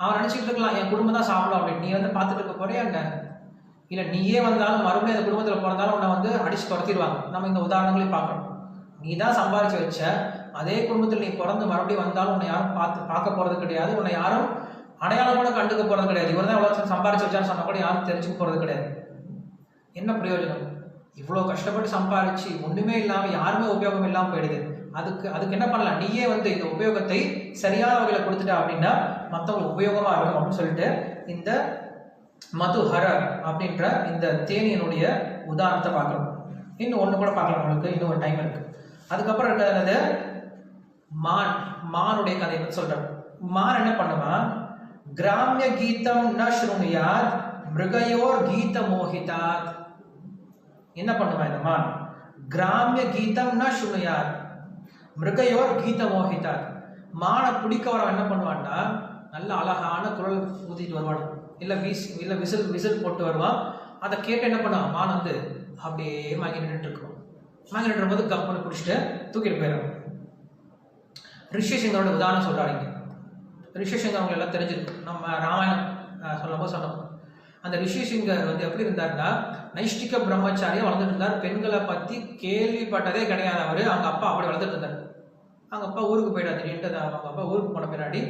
அவன் நினைச்சிட்டு இருக்கலாம் என் குடும்பம் தான் சாப்பிடும் அப்படின்னு. நீ வந்து பார்த்துட்டு இருக்க போறியா என்ன, இல்ல நீயே வந்தாலும் மறுபடியும் அந்த குடும்பத்துல பிறந்தாலும் உன்னை வந்து அடிச்சு துரத்திடுவாங்க. நம்ம இந்த உதாரணங்களையும் பார்க்கணும். நீ தான் சம்பாதிச்சு வச்ச அதே குடும்பத்தில் நீ பிறந்து மறுபடியும் வந்தாலும் உன்னை யாரும் பார்க்க போறது கிடையாது, உன்னை யாரும் அடையாளம் கூட கண்டுக்க போறது கிடையாது. இவர் தான் எவ்வளவு சம்பாதிச்சு வச்சான்னு சொன்னா கூட யாரும் தெரிஞ்சுக்க போறது கிடையாது. என்ன பிரயோஜனம், இவ்வளவு கஷ்டப்பட்டு சம்பாதிச்சு ஒண்ணுமே இல்லாம யாருமே உபயோகம் இல்லாம போயிடுது. அதுக்கு என்ன பண்ணலாம், நீயே வந்து இந்த உபயோகத்தை சரியான வகையில கொடுத்துட்ட அப்படின்னா மற்றவங்களுக்கு உபயோகமா இருக்கும் அப்படின்னு சொல்லிட்டு இந்த மதுஹர அப்படின்ற இந்த தேனியனுடைய உதாரணத்தை பார்க்கலாம். இன்னும் ஒண்ணு கூட பார்க்கலாம், உங்களுக்கு இன்னும் ஒரு டைம் இருக்கு. அதுக்கப்புறம் என்னது, மானுடைய கதை பற்றி சொல்றேன். மான் என்ன பண்ணுமா, கிராமிய கீதம் ந ஸ்ருணுயாத் மிருகயோர் கீத மோகிதாத். என்ன பண்ணுமா இந்த மான், கிராமிய கீதம் ந ஸ்ருணுயாத் மிருகயோர் கீத மோகிதாத். மானை பிடிக்க வரவன் என்ன பண்ணுவான்னா நல்ல அழகான குரல் ஊதிட்டு வருவான், இல்ல விசில் போட்டு வருவான். அதை கேட்டு என்ன பண்ணுவான், மான் வந்து அப்படியே வாங்கி நின்றுட்டு இருக்கும். வாங்கி நின்ற போது கப்பனை பிடிச்சிட்டு தூக்கிட்டு போயிடும். ரிஷிசிங்கரோட உதாரணம் சொல்றாங்க. ரிஷிசிங்கர் அவங்க எல்லாம் தெரிஞ்சிருக்கு, நம்ம ராமாயணம் சொல்லும் போது சொன்னோம். அந்த ரிஷிசிங்கர் வந்து எப்படி இருந்தாருன்னா நைஷ்டிக பிரம்மச்சாரியா வளர்ந்துட்டு இருந்தார். பெண்களை பத்தி கேள்விப்பட்டதே கிடையாது அவரு. அவங்க அப்பா அப்படி வளர்ந்துட்டு இருந்தார். அவங்க அப்பா ஊருக்கு போயிடாது. அவங்க அப்பா ஊருக்கு போன பின்னாடி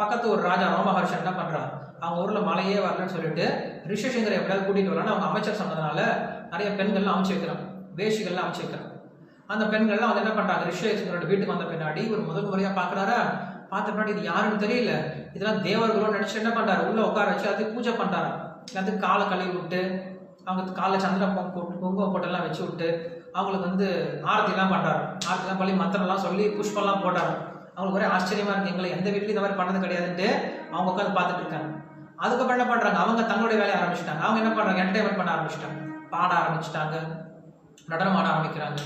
பக்கத்து ஒரு ராஜா ரோமஹர்ஷன் என்ன பண்றான், அவங்க ஊர்ல மழையே வரலன்னு சொல்லிட்டு ரிஷிசிங்கரை எப்படியாவது கூட்டிட்டு வரலான்னு அவங்க அமைச்சர் சொன்னதுனால நிறைய பெண்கள்லாம் அமைச்சு வைக்கிறான், வேஷிகள்லாம் அமைச்சு வைக்கிறான். அந்த பெண்கள்லாம் வந்து என்ன பண்றாங்க, ரிஷிகேஷனோட வீட்டுக்கு வந்த பின்னாடி ஒரு முதல் முறையா பாக்குறாரா, பார்த்த பின்னாடி இது யாருன்னு தெரியல, இதெல்லாம் தேவர்களோ நினைச்சு என்ன பண்றாரு, உள்ள உட்கார வச்சு அது பூஜை பண்றாரு. அது காலை கழுவி விட்டு, அவங்க காலை சந்திர குங்குமம் போட்டெல்லாம் வச்சு விட்டு, அவங்களுக்கு வந்து ஆரத்திலாம் பண்றாரு. ஆரத்திலாம் பண்ணி மந்திரம்லாம் சொல்லி புஷ்பம்லாம் போட்டாரு. அவங்களுக்கு ஒரே ஆச்சரியமா இருக்கு, எங்களை எந்த வீட்லையும் இந்த மாதிரி பண்ணது கிடையாதுன்ட்டு அவங்க உட்காந்து பார்த்துட்டு இருக்காங்க. அதுக்கப்புறம் என்ன பண்றாங்க, அவங்க தங்களுடைய வேலையை ஆரம்பிச்சுட்டாங்க. அவங்க என்ன பண்றாங்க, என்டர்டைன்மெண்ட் பண்ண ஆரம்பிச்சிட்டாங்க, பாட ஆரம்பிச்சுட்டாங்க, நடனம் ஆட ஆரம்பிக்கிறாங்க.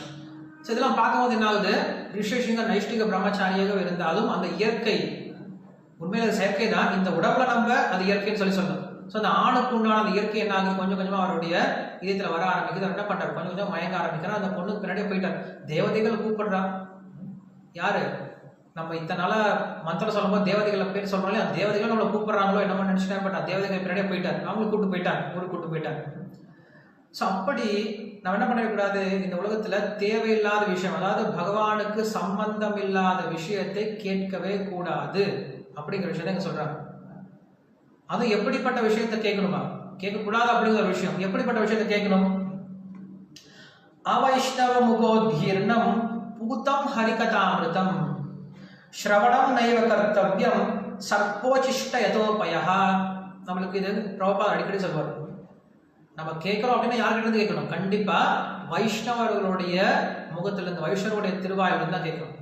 ஸோ இதெல்லாம் பார்க்கும்போது என்ன ஆகுது, ரிஷிங்க நைஷ்டிக பிரம்மச்சாரியாக இருந்தாலும் அந்த இயற்கை உண்மையில செயற்கை தான், இந்த உடம்புல நம்ம அது இயற்கைன்னு சொல்லணும். ஸோ அந்த ஆணுக்கு உண்டான அந்த இயற்கை என்ன ஆகுது, கொஞ்சம் கொஞ்சமாக அவருடைய இதயத்தில் வர ஆரம்பிக்குது. அவர் என்ன பண்றாரு, கொஞ்சம் கொஞ்சம் மயங்க ஆரம்பிக்கிறார். அந்த பொண்ணுக்கு பின்னாடியே போயிட்டார். தேவதைகள் கூப்பிடுறா, யாரு நம்ம இத்தனை நாளா மந்திரம் சொல்லும்போது தேவதைகளை பேர் சொல்றாங்களே, அந்த தேவதைகள் நம்மளை கூப்பிடுறாங்களோ என்னமோ நினைச்சிட்டேன். பட் தேவதைகள் பின்னாடியே போயிட்டார், அவங்களுக்கு கூப்பிட்டு போயிட்டாங்க, ஊருக்கு கூப்பிட்டு போயிட்டாங்க. ஸோ அப்படி நம்ம என்ன பண்ணக்கூடாது, இந்த உலகத்துல தேவையில்லாத விஷயம், அதாவது பகவானுக்கு சம்பந்தம் இல்லாத விஷயத்தை கேட்கவே கூடாது அப்படிங்கிற விஷயத்தை இங்க சொல்றாங்க. அது எப்படிப்பட்ட விஷயத்தை கேட்கணுமா, கேட்கக்கூடாது அப்படிங்கிற விஷயம், எப்படிப்பட்ட விஷயத்தை கேட்கணும், அவைஷ்ணவ முகோத்கீர்ணம் பூதம் ஹரிகதாமிருதம் ஸ்ரவணம் நைவ கர்த்தவ்யம் சர்ப்போச்சிஷ்ட யதோபயா. நம்மளுக்கு இது பிரபுபாதர் அடிக்கடி சொல்வார். நம்ம கேட்கிறோம் அப்படின்னா யார்கிட்ட இருந்து கேட்கணும், கண்டிப்பா வைஷ்ணவர்களுடைய முகத்திலிருந்து, வைஷ்ணவருடைய திருவாயிலிருந்து தான் கேட்கணும்.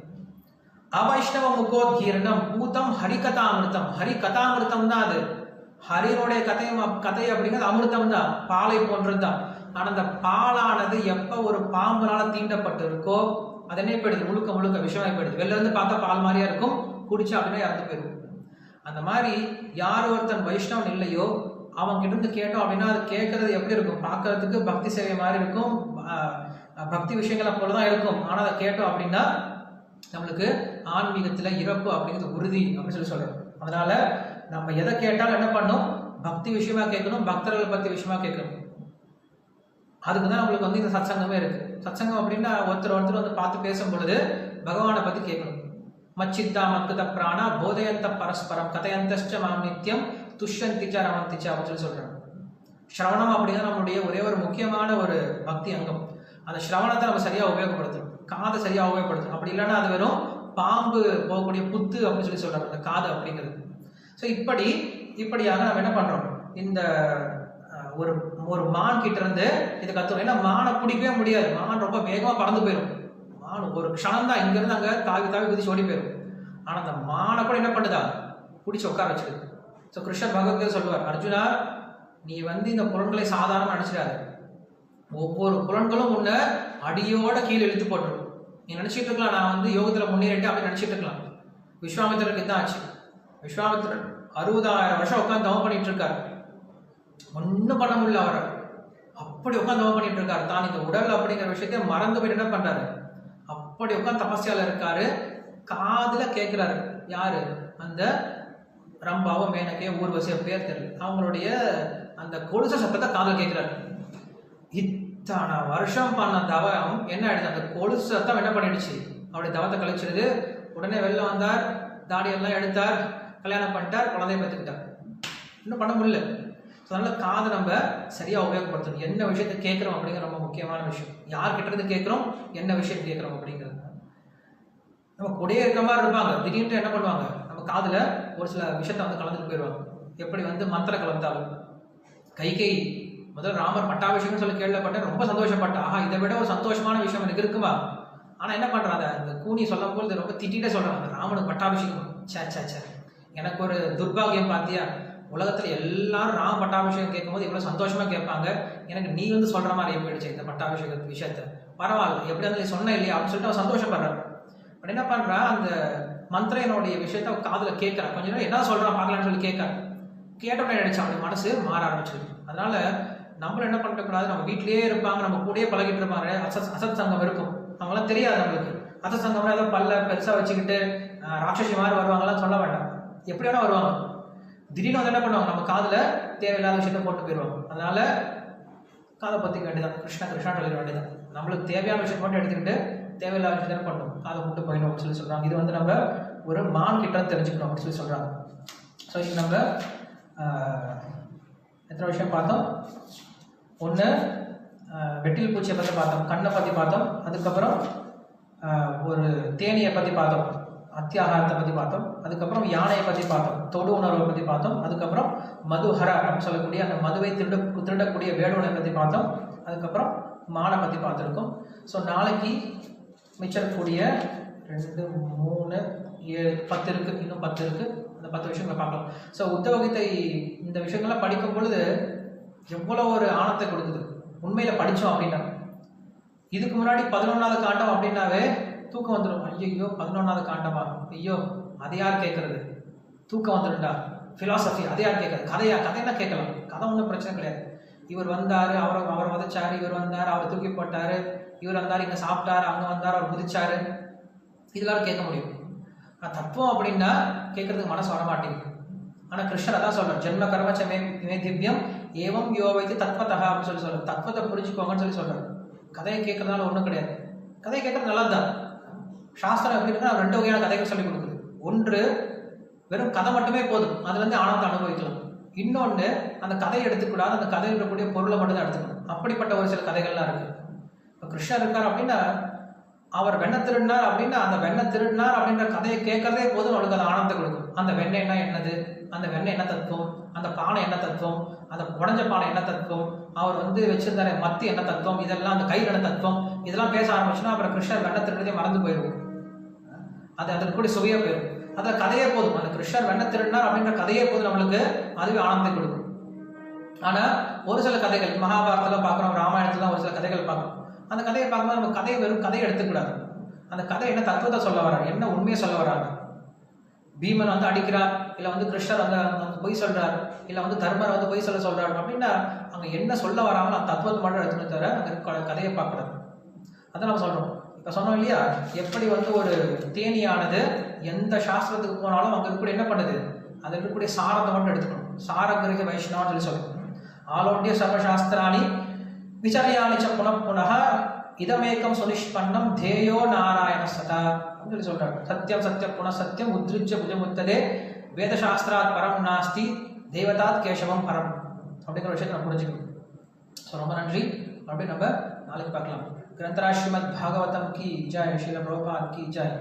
அவைஷ்ணவ முகோத்கீர்ணம் பூதம் ஹரிகதாமிருத்தம். ஹரிகதாமிருத்தம் தான் அது, ஹரினுடைய கதை அப்படிங்கிறது அமிர்தம் தான், பாலை போன்றது தான். ஆனா அந்த பாலானது எப்ப ஒரு பாம்புனால தீண்டப்பட்டு இருக்கோ அது என்ன போயிடுது, முழுக்க முழுக்க விஷமாய் போயிடுது. வெளில இருந்து பார்த்தா பால் மாதிரியா இருக்கும், குடிச்சா அப்படின்னா இறந்து போயிடும். அந்த மாதிரி யார் ஒருத்தன் வைஷ்ணவன் இல்லையோ அவங்க கிட்ட இருந்து கேட்டோம் அப்படின்னா அது கேட்கறது எப்படி இருக்கும், பார்க்கறதுக்கு பக்தி சேவை மாதிரி இருக்கும், பக்தி விஷயங்களை போலதான் இருக்கும். ஆனா அதை கேட்டோம் அப்படின்னா நம்மளுக்கு ஆன்மீகத்துல இறப்பு அப்படிங்கிறது உறுதி அப்படின்னு சொல்றோம். அதனால நம்ம எதை கேட்டாலும் என்ன பண்ணும், பக்தி விஷயமா கேட்கணும், பக்தர்களை பத்தி விஷயமா கேட்கணும். அதுக்குதான் நம்மளுக்கு வந்து இந்த சத்சங்கமே இருக்கு. சத்சங்கம் அப்படின்னா ஒருத்தர் வந்து பார்த்து பேசும் பொழுது பகவானை பத்தி கேட்கணும். மச்சித்தா மக்குத பிராணா போதயந்த பரஸ்பரம் கதையந்தச்ச மாம் நித்தியம் துஷ்யந்திச்சா ரமந்திச்சா அப்படின்னு சொல்றாங்க. ஸ்ரவணம் அப்படிங்கிறது நம்மளுடைய ஒரே ஒரு முக்கியமான ஒரு பக்தி அங்கம். அந்த ஸ்ரவணத்தை நம்ம சரியா உபயோகப்படுத்தணும், காதை சரியா உபயோகப்படுத்தணும். அப்படி இல்லைன்னா அது வெறும் பாம்பு போகக்கூடிய புத்து அப்படின்னு சொல்றாங்க அந்த காது அப்படிங்கிறது. ஸோ இப்படியாக நம்ம என்ன பண்றோம், இந்த ஒரு மான் கிட்ட இருந்து இதை கத்துறோம். ஏன்னா மானை பிடிக்கவே முடியாது, மான் ரொம்ப வேகமா பறந்து போயிடும். மான் ஒரு க்ஷணம் தான் இங்க இருந்து அங்க தாவி குதிச்சு ஓடி போயிடும். ஆனா அந்த மானை கூட என்ன பண்ணுதா, பிடிச்சி உட்கார வச்சிருக்கு. ஸோ கிருஷ்ணர் பகவத்கீதை சொல்லுவார், அர்ஜுனா நீ வந்து இந்த புலன்களை சாதாரணமா நினைச்சிடாது, ஒவ்வொரு புலன்களும் உன்னை அடியோட கீழே இழுத்து போட்டுரும். நீ நினைச்சிட்டு இருக்கலாம் நான் வந்து யோகத்துல முன்னேறிட்டு அப்படின்னு நினைச்சிட்டு இருக்கலாம். விஸ்வாமித்திரருக்கு தான் ஆச்சு. விஸ்வாமித்திரன் 60,000 வருஷம் உட்காந்து தவம் பண்ணிட்டு இருக்காரு, ஒன்னும் பண்ண முடியல. அவரை அப்படி உட்காந்து தவம் பண்ணிட்டு இருக்காரு. தான் இந்த உடல் அப்படிங்கிற விஷயத்த மறந்து போயிட்டு என்ன பண்றாரு, அப்படி உட்காந்து தபஸ்யால இருக்காரு. காதுல கேட்கிறாரு, யாரு, அந்த ரம்பாவும் மேனக்கே ஊர்வசிய பேர் தெரியல, அவங்களுடைய அந்த கொலுச சத்தத்தை காதுல கேட்கிறாரு. இத்தனை வருஷம் பண்ண தவம் என்ன ஆயிடுது, அந்த கொலுசு சத்தம் என்ன பண்ணிடுச்சு, அவருடைய தவத்தை கழிச்சிருது. உடனே வெளில வந்தார், தாடியெல்லாம் எடுத்தார், கல்யாணம் பண்ணிட்டார், குழந்தைய பார்த்துக்கிட்டார். இன்னும் பண்ண முடியல. அதனால காதை நம்ம சரியா உபயோகப்படுத்தணும். என்ன விஷயத்த கேட்கிறோம் அப்படிங்கிற ரொம்ப முக்கியமான விஷயம். யார்கிட்ட இருந்து கேட்கிறோம், என்ன விஷயம் கேட்கிறோம் அப்படிங்கிறது. நம்ம கூடயே இருக்கிற மாதிரி இருப்பாங்க, திடீர்னு என்ன பண்ணுவாங்க, நம்ம காதுல ஒரு சில விஷயத்த வந்து கலந்துட்டு போயிடுவாங்க. எப்படி வந்து மந்திர கலந்தாலும் கைகை முதல் ராமர் பட்டாபிஷேகம் சொல்லி கேள்விப்பட்டேன், ரொம்ப சந்தோஷப்பட்டேன். ஆஹா, இதை விட ஒரு சந்தோஷமான விஷயம் எனக்கு இருக்குமா. ஆனா என்ன பண்றாங்க, இந்த கூனி சொல்லும் போது ரொம்ப திட்டிகிட்டே சொல்றாங்க, ராமனுக்கு பட்டாபிஷேகம், சே எனக்கு ஒரு துர்பாகியம் பார்த்தியா, உலகத்துல எல்லாரும் ராம பட்டாபிஷேகம் கேட்கும் போது இவ்வளவு சந்தோஷமா கேட்பாங்க, எனக்கு நீ வந்து சொல்ற மாதிரி போயிடுச்சு இந்த பட்டாபிஷேக விஷயத்த, பரவாயில்ல எப்படி வந்து நீ சொன்ன இல்லையா அப்படின்னு சொல்லிட்டு அவன் சந்தோஷப்படுறான். அப்படி என்ன பண்றா, அந்த மந்திரனுடைய விஷயத்த காதுல கேட்கறான். கொஞ்ச நேரம் என்ன சொல்றான் பார்க்கலான்னு சொல்லி கேட்கறான். கேட்டோன்னு நினைச்சா அவனுடைய மனசு மாற ஆரம்பிச்சிருக்கு. அதனால நம்மளும் என்ன பண்ணக்கூடாது, நம்ம வீட்லயே இருப்பாங்க, நம்ம கூடயே பழகிட்டு இருப்பாங்க, அசத் சங்கம் இருக்கும், அவங்களாம் தெரியாது நம்மளுக்கு. அசத் சங்கம் ஏதோ பல்ல பெருசா வச்சுக்கிட்டு ராட்சசி மாதிரி வருவாங்கலாம் சொல்ல வேண்டாம், எப்படி வேணா வருவாங்க. திடீர்னு வந்து என்ன பண்ணுவாங்க, நம்ம காதுல தேவையில்லாத விஷயத்த போட்டு போயிடுவாங்க. அதனால காதை பத்திக்க வேண்டியதான், கிருஷ்ணா சொல்லிட வேண்டியதான். நம்மளுக்கு தேவையான விஷயத்த மட்டும் எடுத்துக்கிட்டு தேவையில்லாத விஷயத்த பண்ணணும், காதை போட்டு போயிடும் அப்படின்னு சொல்றாங்க. இது வந்து நம்ம ஒரு மான் கிட்ட தெரிஞ்சுக்கணும் அப்படின்னு சொல்றாங்க. ஸோ இது நம்ம எத்தனை விஷயம் பார்த்தோம். ஒன்று வெட்டில் பூச்சியை பற்றி பார்த்தோம், கண்ணை பற்றி பார்த்தோம், அதுக்கப்புறம் ஒரு தேனியை பற்றி பார்த்தோம், அத்தியாகாரத்தை பற்றி பார்த்தோம். அதுக்கப்புறம் யானையை பற்றி பார்த்தோம், தொடு உணர்வை பற்றி பார்த்தோம். அதுக்கப்புறம் மதுஹர அப்படின்னு சொல்லக்கூடிய அந்த மதுவை திருடக்கூடிய வேடுவனை பற்றி பார்த்தோம். அதுக்கப்புறம் மானை பற்றி பார்த்துருக்கோம். ஸோ நாளைக்கு மிச்சக்கூடிய 2, 3, 7, 10 இருக்குது, இன்னும் 10 இருக்குது. அந்த 10 விஷயங்களை பார்க்கலாம். ஸோ உத்தவகீதை இந்த விஷயங்கள்லாம் படிக்கும் பொழுது எவ்வளோ ஒரு ஆனத்தை கொடுக்குது. உண்மையில் படித்தோம் அப்படின்னா, இதுக்கு முன்னாடி 11வது காண்டம் அப்படின்னாவே தூக்கம் வந்துடும். ஐயோ 11வது காண்டமா, ஐயோ அதை யார் கேட்கறது, தூக்கம் வந்துடும்டா. ஃபிலாசபி அதை யார் கேட்கறது, கதைன்னா கேட்கலாம், கதை ஒன்றும் பிரச்சனை கிடையாது. இவர் வந்தார், அவரை உதைச்சாரு, இவர் வந்தார், அவர் தூக்கி போட்டார், இவர் வந்தார், இங்கே சாப்பிட்டாரு, அவங்க வந்தார், அவர் குதிச்சாரு, இதெல்லாம் கேட்க முடியும். ஆனால் தத்துவம் அப்படின்னா கேட்கறதுக்கு மனசு வரமாட்டேங்குது. ஆனால் கிருஷ்ணர் அதான் சொல்றார், ஜென்ம கர்மச்ச மே திவ்யம் ஏவம் யோவைத்து தத்வதா அப்படின்னு சொல்றாரு. தத்துவத்தை புரிஞ்சுக்கோங்கன்னு சொல்றாரு. கதையை கேட்கறதுனால ஒன்றும் கிடையாது. கதையை கேட்கறது நல்லது தான். சாஸ்திரம் எப்படின்னா 2 வகையான கதைகள் சொல்லிக் கொடுக்குது. ஒன்று வெறும் கதை மட்டுமே போதும், அதுலேருந்து ஆனந்தம் அனுபவிக்கலாம். இன்னொன்று அந்த கதையை எடுத்துக்கூடாது, அந்த கதையில் இருக்கக்கூடிய பொருளை மட்டும் தான் எடுத்துக்கணும். அப்படிப்பட்ட ஒரு சில கதைகள்லாம் இருக்கு. இப்போ கிருஷ்ணர் இருக்கார் அப்படின்னா, அவர் வெண்ணை திருடினார் அப்படின்னா, அந்த வெண்ணை திருடினார் அப்படின்ற கதையை கேட்கறதே போதும் அவளுக்கு அது ஆனந்தத்தை கொடுக்கும். அந்த வெண்ணெய்னா என்னது, அந்த வெண்ணெய் என்ன தத்துவம், அந்த பானை என்ன தத்துவம், அந்த உடஞ்ச பானை என்ன தத்துவம், அவர் வச்சிருந்தாரு மத்தி என்ன தத்துவம், இதெல்லாம் அந்த கயிறு என்ன தத்துவம், இதெல்லாம் பேச ஆரம்பிச்சுன்னா அப்புறம் கிருஷ்ணர் வெண்ணை திருடுறதே மறந்து போயிடும். அதுக்கு கூட சுவையா போயிடும். அந்த கதையே போதும், அந்த கிருஷ்ணர் வெண்ணை திருடினார் அப்படின்ற கதையே போதும் நம்மளுக்கு, அதுவே ஆனந்தத்தை கொடுக்கும். ஆனா ஒரு சில கதைகள் மகாபாரதத்துல பார்க்குறோம், ராமாயணத்துல ஒரு சில கதைகள் பார்க்கணும். அந்த கதையை பார்க்கும்போது நம்ம கதையை வெறும் கதையை எடுத்துக்கூடாது. அந்த கதை என்ன தத்துவத்தை சொல்ல வர்றாங்க, என்ன உண்மையை சொல்ல வர்றாங்க. பீமன் அடிக்கிறார், இல்லை கிருஷ்ணர் பொய் சொல்றார், இல்லை தர்மர் பொய் சொல்றாரு அப்படின்னா அங்க என்ன சொல்ல வராங்களோ அந்த தத்துவத்தை மட்டும் எடுத்துன்னு தவிர அங்க கதையை பார்க்கக்கூடாது. அதான் நம்ம சொல்றோம். இப்ப சொன்னோம் இல்லையா, எப்படி ஒரு தேனியானது எந்த சாஸ்திரத்துக்கு போனாலும் அங்க இருக்கக்கூடிய என்ன பண்ணுது, அது இருக்கக்கூடிய சாரத்தை மட்டும் எடுத்துக்கணும். சாரகிரக வைஷ்ணவன்னு சொல்லுவோம். ஆலோட்டிய சர்வசாஸ்திராணி விசாரியாணிச்ச புனః இதமேக்கம் சுனிஷ்பன்னம் தேயோ நாராயண சதா அப்படின்னு சொல்றாங்க. சத்தியம் சத்தியம் புனசத்தியம் உத்ரிஜ்ய புஜமுத்ததே வேதசாஸ்திராத் பரம் நாஸ்தி தெய்வதாத் கேசவம் பரம் அப்படிங்கிற விஷயத்தை நம்ம புரிஞ்சுக்கணும். ஸோ ரொம்ப நன்றி. மறுபடியும் நம்ம நாளைக்கு பார்க்கலாம். கிரந்தராஜ் ஸ்ரீமத் பாகவதம் கி ஜெய், ஸ்ரீல பிரபுபாத் கி ஜெய்.